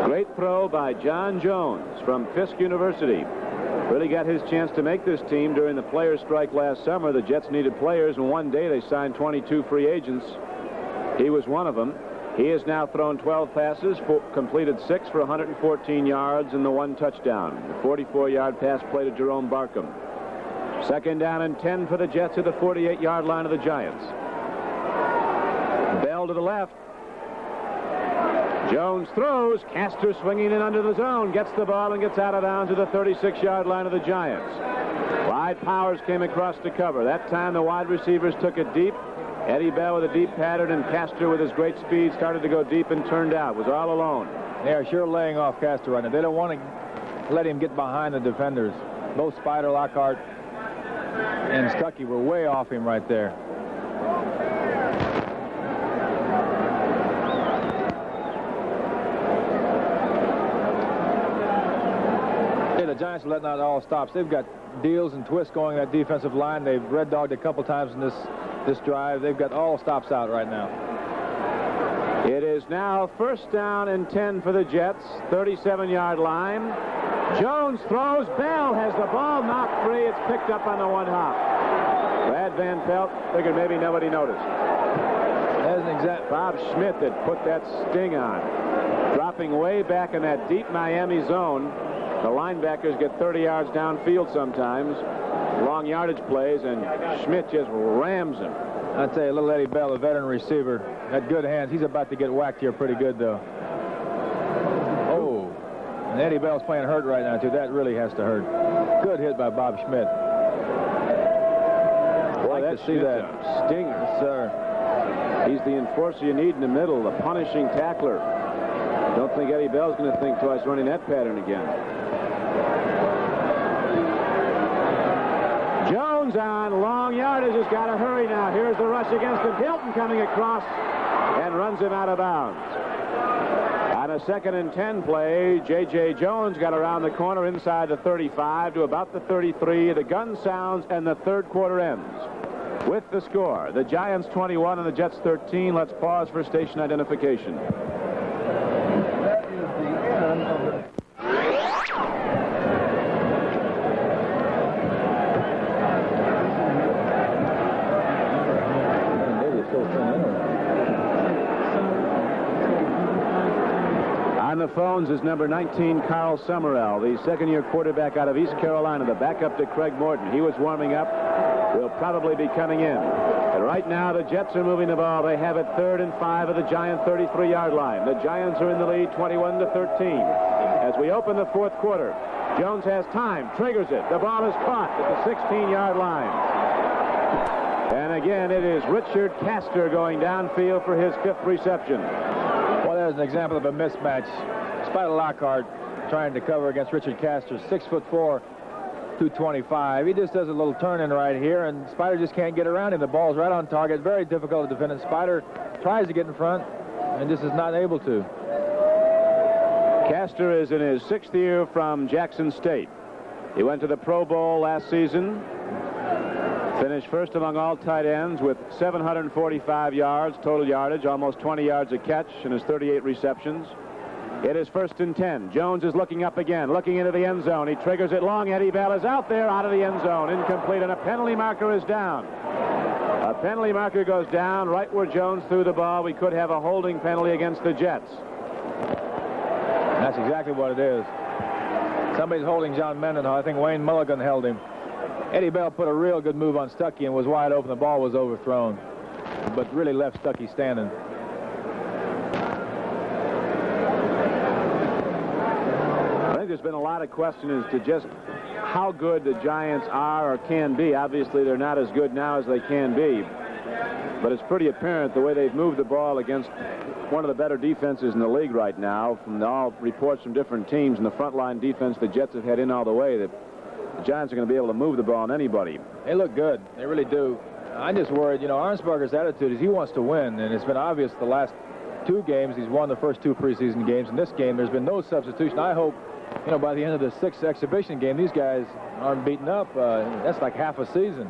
Great throw by John Jones from Fisk University. Really got his chance to make this team during the players' strike last summer. The Jets needed players, and one day they signed 22 free agents. He was one of them. He has now thrown 12 passes, completed 6 for 114 yards and the 1 touchdown. The 44-yard pass play to Jerome Barkham. 2nd down and 10 for the Jets at the 48-yard line of the Giants. Bell to the left. Jones throws. Castor swinging in under the zone. Gets the ball and gets out of bounds to the 36-yard line of the Giants. Clyde Powers came across to cover. That time the wide receivers took it deep. Eddie Bell with a deep pattern, and Castor with his great speed started to go deep and turned out. Was all alone. They are sure laying off Castor right now. They don't want to let him get behind the defenders. Both Spider, Lockhart, and Stuckey were way off him right there. The Giants are letting out all stops. They've got deals and twists going that defensive line. They've red dogged a couple times in this drive. They've got all stops out right now. It is now 1st down and 10 for the Jets. 37-yard line. Jones throws. Bell has the ball knocked free. It's picked up on the 1 hop. Brad Van Pelt figured maybe nobody noticed. As an exact Bob Schmidt had put that sting on. Dropping way back in that deep Miami zone. The linebackers get 30 yards downfield sometimes. Long yardage plays, and Schmidt just rams him. I tell you, little Eddie Bell, a veteran receiver, had good hands. He's about to get whacked here pretty good, though. Oh, and Eddie Bell's playing hurt right now, too. That really has to hurt. Good hit by Bob Schmidt. Boy, like to see that. A stinger. Yes, sir. He's the enforcer you need in the middle, the punishing tackler. Don't think Eddie Bell's going to think twice running that pattern again. Jones on long yardage has got to hurry now. Here's the rush against him. Hilton coming across and runs him out of bounds. On a 2nd and 10 play, J.J. Jones got around the corner inside the 35 to about the 33. The gun sounds and the 3rd quarter ends. With the score, the Giants 21 and the Jets 13. Let's pause for station identification. That is the end of the... On the phones is number 19, Carl Summerall, the 2nd-year quarterback out of East Carolina, the backup to Craig Morton. He was warming up. Will probably be coming in. And right now, the Jets are moving the ball. They have it 3rd and 5 of the Giant 33-yard line. The Giants are in the lead 21-13. As we open the 4th quarter, Jones has time, triggers it. The ball is caught at the 16-yard line. And again, it is Richard Castor going downfield for his 5th reception. Well, there's an example of a mismatch. Spider Lockhart trying to cover against Richard Castor, 6'4", 225. He just does a little turn in right here, and Spider just can't get around him. The ball's right on target. Very difficult to defend. And Spider tries to get in front and just is not able to. Castor is in his 6th year from Jackson State. He went to the Pro Bowl last season. Finished 1st among all tight ends with 745 yards total yardage, almost 20 yards a catch in his 38 receptions. It is 1st and 10. Jones is looking up again, looking into the end zone. He triggers it long. Eddie Bell is out there, out of the end zone, incomplete, and a penalty marker is down. A penalty marker goes down right where Jones threw the ball. We could have a holding penalty against the Jets. That's exactly what it is. Somebody's holding John Mendenhall. I think Wayne Mulligan held him. Eddie Bell put a real good move on Stuckey and was wide open. The ball was overthrown, but really left Stuckey standing. I think there's been a lot of questions as to just how good the Giants are or can be. Obviously, they're not as good now as they can be. But it's pretty apparent the way they've moved the ball against one of the better defenses in the league right now, from all reports from different teams, and the front line defense the Jets have had in all the way, that the Giants are going to be able to move the ball on anybody. They look good. They really do. I'm just worried. You know, Arnsparger's attitude is he wants to win, and it's been obvious the last 2 games. He's won the first 2 preseason games. In this game, there's been no substitution. I hope, you know, by the end of the 6th exhibition game, these guys aren't beaten up. That's like half a season.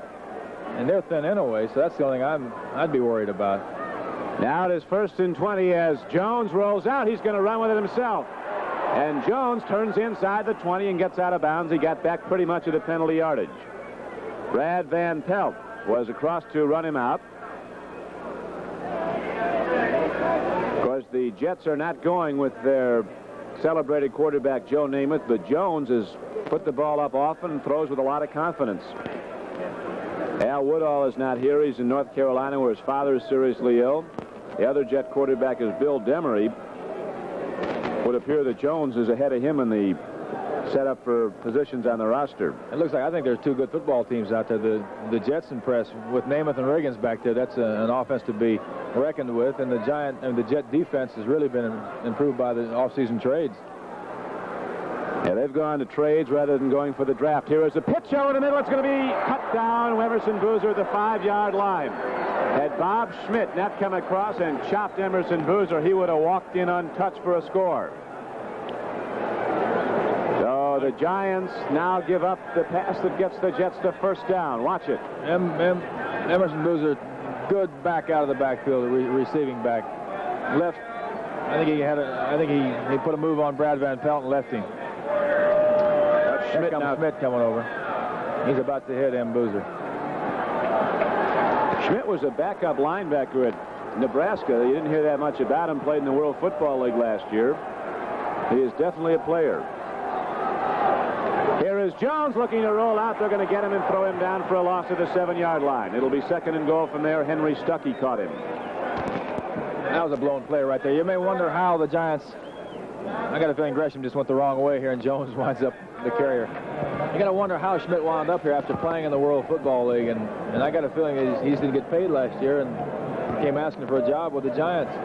And they're thin anyway, so that's the only thing I'd be worried about. Now it is 1st and 20 as Jones rolls out. He's going to run with it himself. And Jones turns inside the 20 and gets out of bounds. He got back pretty much at the penalty yardage. Brad Van Pelt was across to run him out. Of course, the Jets are not going with their celebrated quarterback Joe Namath, but Jones has put the ball up often and throws with a lot of confidence. Al Woodall is not here. He's in North Carolina where his father is seriously ill. The other Jet quarterback is Bill Demery. It would appear that Jones is ahead of him in the setup for positions on the roster. It looks like I think there's 2 good football teams out there. The Jets impress with Namath and Riggins back there. That's an offense to be reckoned with, and the Jet defense has really been improved by the offseason trades. Yeah, they've gone to trades rather than going for the draft. Here is a pitch over the middle. It's going to be cut down. Emerson Boozer at the 5-yard line. Had Bob Schmidt not come across and chopped Emerson Boozer, he would have walked in untouched for a score. So the Giants now give up the pass that gets the Jets to 1st down. Watch it. Emerson Boozer, good back out of the backfield, receiving back. Left. I think he put a move on Brad Van Pelt and left him. Schmidt coming over. He's about to hit Boozer. Schmidt was a backup linebacker at Nebraska. You didn't hear that much about him. Played in the World Football League last year. He is definitely a player. Here is Jones looking to roll out. They're going to get him and throw him down for a loss at the 7-yard line. It'll be 2nd and goal from there. Henry Stuckey caught him. That was a blown play right there. You may wonder how the Giants... I got a feeling Gresham just went the wrong way here, and Jones winds up the carrier. You got to wonder how Schmidt wound up here after playing in the World Football League, and I got a feeling he didn't get paid last year and came asking for a job with the Giants.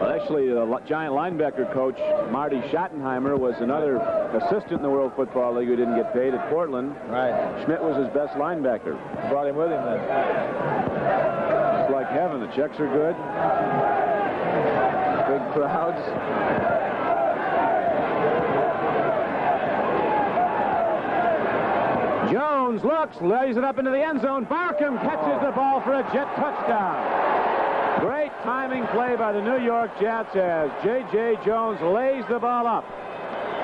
Well, actually, the Giant linebacker coach, Marty Schottenheimer, was another assistant in the World Football League who didn't get paid at Portland. Right. Schmidt was his best linebacker. Brought him with him then. It's like heaven. The checks are good. Big crowds. Jones looks, lays it up into the end zone. Barkham catches the ball for a Jet touchdown. Great timing play by the New York Jets as J.J. Jones lays the ball up.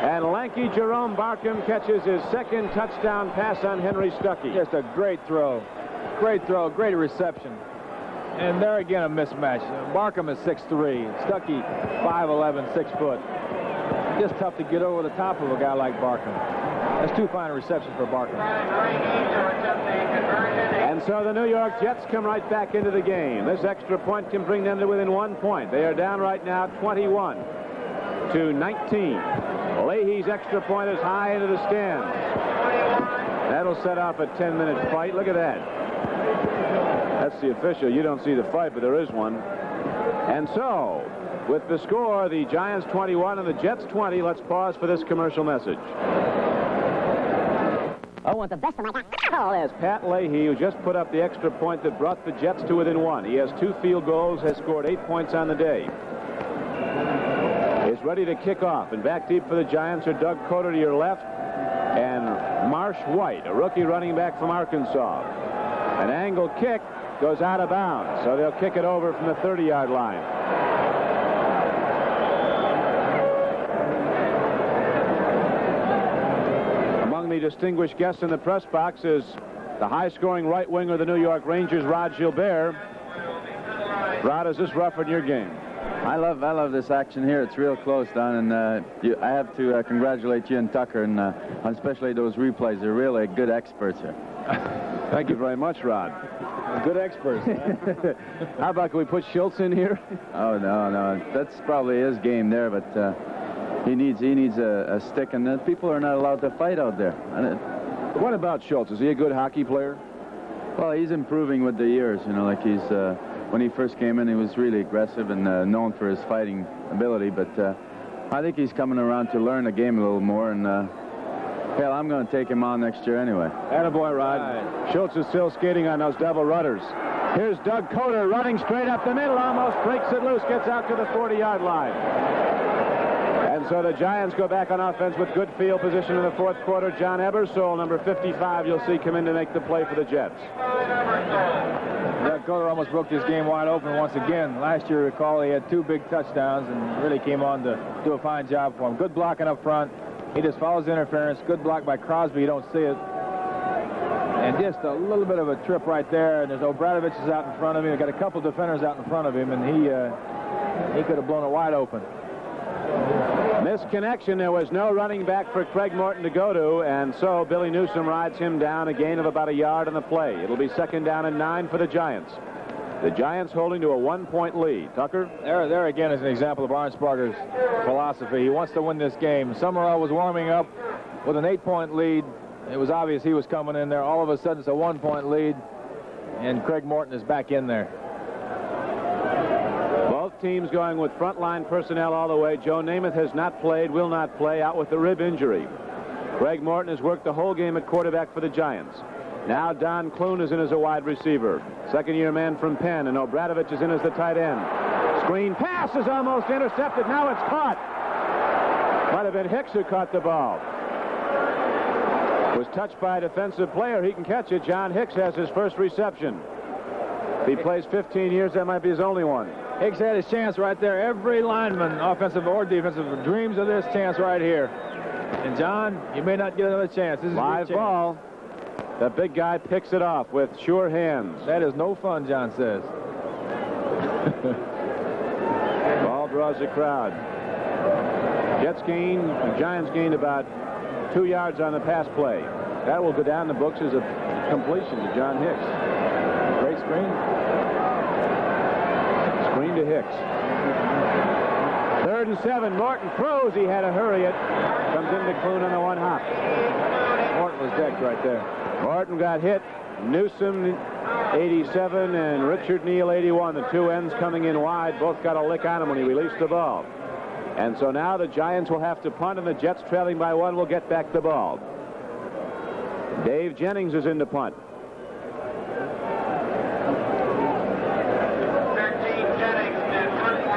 And lanky Jerome Barkham catches his 2nd touchdown pass on Henry Stuckey. Just a great throw. Great throw, great reception. And there again a mismatch. Barkham is 6'3", Stuckey 5'11", 6 foot. Just tough to get over the top of a guy like Barkham. That's 2 fine receptions for Barkham. And so the New York Jets come right back into the game. This extra point can bring them to within 1 point. They are down right now 21-19. Leahy's extra point is high into the stands. That'll set off a 10-minute fight. Look at that. That's the official. You don't see the fight, but there is one. And so, with the score, the Giants 21 and the Jets 20, let's pause for this commercial message. I want the best of my As Pat Leahy, who just put up the extra point that brought the Jets to within 1. He has 2 field goals, has scored 8 points on the day. Is ready to kick off. And back deep for the Giants are Doug Coder to your left and Marsh White, a rookie running back from Arkansas. An angle kick goes out of bounds, so they'll kick it over from the 30-yard line. The distinguished guest in the press box is the high-scoring right winger of the New York Rangers, Rod Gilbert. Rod, is this rough in your game? I love this action here. It's real close, Don, and I have to congratulate you and Tucker, and on especially those replays. They're really good experts here. Thank you very much, Rod. Good experts. How about, can we put Schultz in here? Oh, no. That's probably his game there, but he needs a stick, and people are not allowed to fight out there. What about Schultz? Is he a good hockey player? Well, he's improving with the years. You know, like when he first came in, he was really aggressive and known for his fighting ability. But I think he's coming around to learn the game a little more. And hell, I'm going to take him on next year anyway. Attaboy, Rod. Right. Schultz is still skating on those double rudders. Here's Doug Coder running straight up the middle, almost breaks it loose, gets out to the 40-yard line. And so the Giants go back on offense with good field position in the fourth quarter. John Ebersole, number 55, you'll see come in to make the play for the Jets. Doug Coder almost broke this game wide open once again. Last year, recall, he had 2 big touchdowns and really came on to do a fine job for him. Good blocking up front. He just follows the interference. Good block by Crosby. You don't see it. And just a little bit of a trip right there. And there's Obradovich is out in front of him. They've got a couple defenders out in front of him, and he could have blown it wide open. Misconnection. There was no running back for Craig Morton to go to, and so Billy Newsome rides him down, a gain of about a yard on the play. It'll be 2nd down and 9 for the Giants. The Giants holding to a 1-point lead. Tucker? There again is an example of Arnsparger's philosophy. He wants to win this game. Summerall was warming up with an 8-point lead. It was obvious he was coming in there. All of a sudden, it's a 1-point lead, and Craig Morton is back in there. Both teams going with frontline personnel all the way. Joe Namath has not played, will not play, out with the rib injury. Craig Morton has worked the whole game at quarterback for the Giants. Now Don Clune is in as a wide receiver. Second-year man from Penn, and Obradovich is in as the tight end. Screen pass is almost intercepted. Now it's caught. Might have been Hicks who caught the ball. Was touched by a defensive player. He can catch it. John Hicks has his first reception. If he plays 15 years, that might be his only one. Hicks had his chance right there. Every lineman, offensive or defensive, dreams of this chance right here. And John, you may not get another chance. This is live ball. The big guy picks it off with sure hands. That is no fun, John says. Ball draws the crowd. Jets gain, the Giants gained about 2 yards on the pass play. That will go down the books as a completion to John Hicks. Great screen. Screen to Hicks. 3rd and 7. Morton throws. He had to hurry it. Comes into Clune on the one hop. Morton was decked right there. Morton got hit. Newsome, 87, and Richard Neal, 81. The 2 ends coming in wide. Both got a lick on him when he released the ball. And so now the Giants will have to punt, and the Jets trailing by 1 will get back the ball. Dave Jennings is in to punt.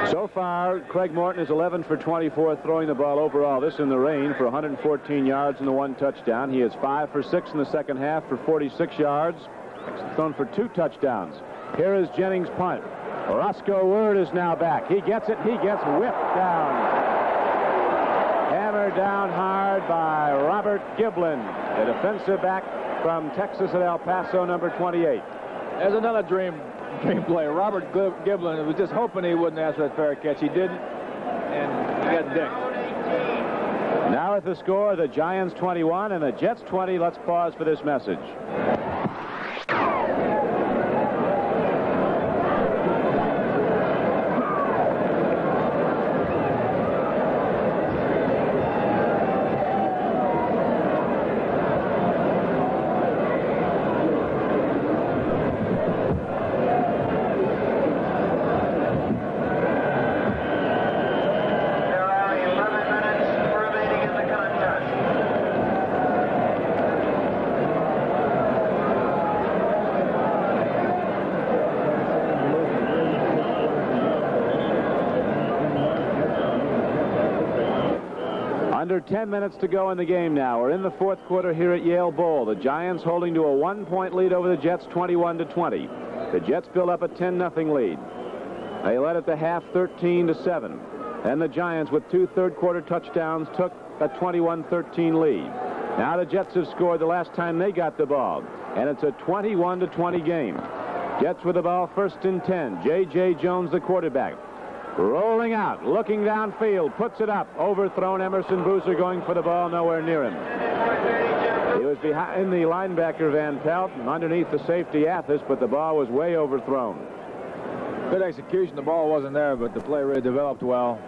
So far, Craig Morton is 11 for 24 throwing the ball overall. This in the rain for 114 yards and the 1 touchdown. He is 5 for 6 in the second half for 46 yards. Thrown for 2 touchdowns. Here is Jennings' punt. Roscoe Word is now back. He gets it. He gets whipped down. Hammered down hard by Robert Giblin, the defensive back from Texas at El Paso, number 28. There's another dream play. Robert Giblin was just hoping he wouldn't ask for that fair catch. He didn't, and he got dicked. Now at the score, the Giants 21 and the Jets 20. Let's pause for this message. Under 10 minutes to go in the game now. We're in the fourth quarter here at Yale Bowl. The Giants holding to a 1-point lead over the Jets, 21-20. The Jets build up a 10-0 lead. They led at the half 13-7. And the Giants, with 2 third-quarter touchdowns, took a 21-13 lead. Now the Jets have scored the last time they got the ball. And it's a 21-20 game. Jets with the ball, 1st and 10. J.J. Jones, the quarterback. Rolling out, looking downfield, puts it up, overthrown. Emerson Boozer going for the ball, nowhere near him. He was behind the linebacker Van Pelt and underneath the safety Athos, but the ball was way overthrown. Good execution. The ball wasn't there, but the play really developed well.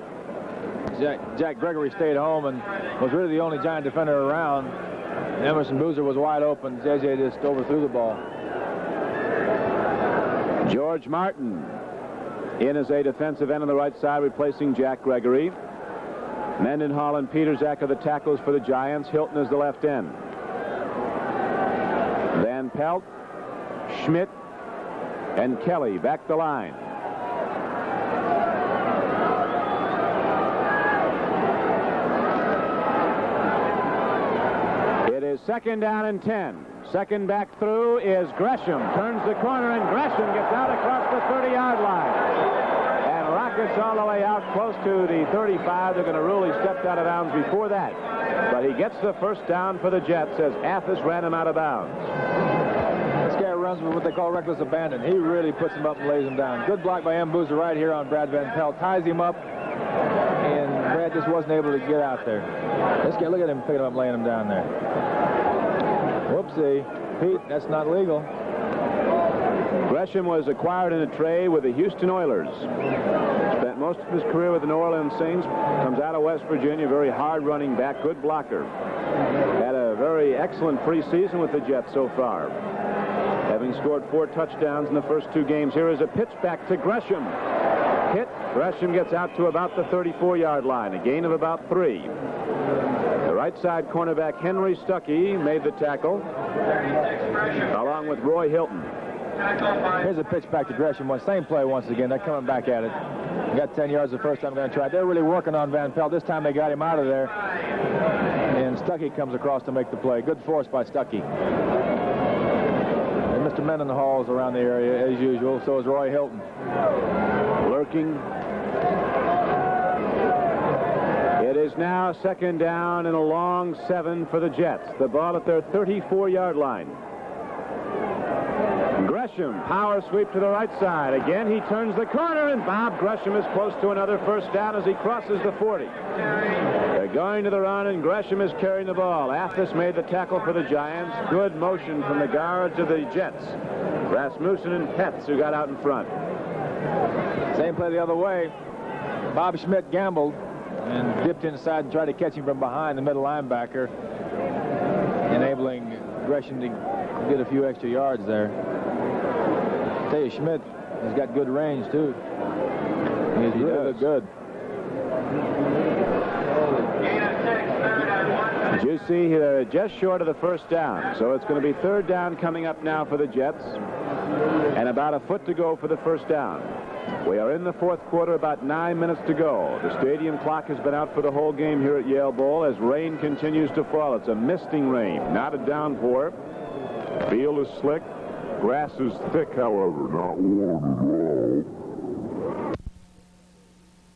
Jack Gregory stayed home and was really the only Giant defender around. Emerson Boozer was wide open. JJ just overthrew the ball. George Martin in as a defensive end on the right side, replacing Jack Gregory. Mendenhall and Peterzak are the tackles for the Giants. Hilton is the left end. Van Pelt, Schmidt, and Kelly back the line. It is second down and 10. Second back through is Gresham. Turns the corner, and Gresham gets out across the 30-yard line. And rockets all the way out close to the 35. They're going to rule he stepped out of bounds before that. But he gets the first down for the Jets as Athos ran him out of bounds. This guy runs with what they call reckless abandon. He really puts him up and lays him down. Good block by M. Boozer right here on Brad Van Pelt. Ties him up, and Brad just wasn't able to get out there. This guy, look at him picking him up, laying him down there. Whoopsie. Pete, that's not legal. Gresham was acquired in a trade with the Houston Oilers. Spent most of his career with the New Orleans Saints. Comes out of West Virginia, very hard running back, good blocker. Had a very excellent preseason with the Jets so far, having scored 4 touchdowns in the first 2 games. Here is a pitch back to Gresham. Hit. Gresham gets out to about the 34-yard line, a gain of about 3. The right side cornerback Henry Stuckey made the tackle, along with Roy Hilton. Here's a pitch back to Gresham. Same play once again. They're coming back at it. Got 10 yards the first time they're going to try. They're really working on Van Pelt. This time they got him out of there. And Stuckey comes across to make the play. Good force by Stuckey. And Mr. Mendenhall is around the area as usual. So is Roy Hilton. Lurking. It is now second down and a long 7 for the Jets. The ball at their 34-yard line. Gresham, power sweep to the right side. Again, he turns the corner, and Bob Gresham is close to another first down as he crosses the 40. They're going to the run, and Gresham is carrying the ball. Athos made the tackle for the Giants. Good motion from the guards of the Jets. Rasmussen and Petz, who got out in front. Same play the other way. Bob Schmidt gambled and dipped inside and tried to catch him from behind the middle linebacker, enabling Gresham to get a few extra yards there. I tell you, Schmidt has got good range, too. He's really good. As you see, they're just short of the first down. So it's going to be third down coming up now for the Jets, and about a foot to go for the first down. We are in the fourth quarter, about 9 minutes to go. The stadium clock has been out for the whole game here at Yale Bowl as rain continues to fall. It's a misting rain, not a downpour. Field is slick. Grass is thick, however, not warm at all.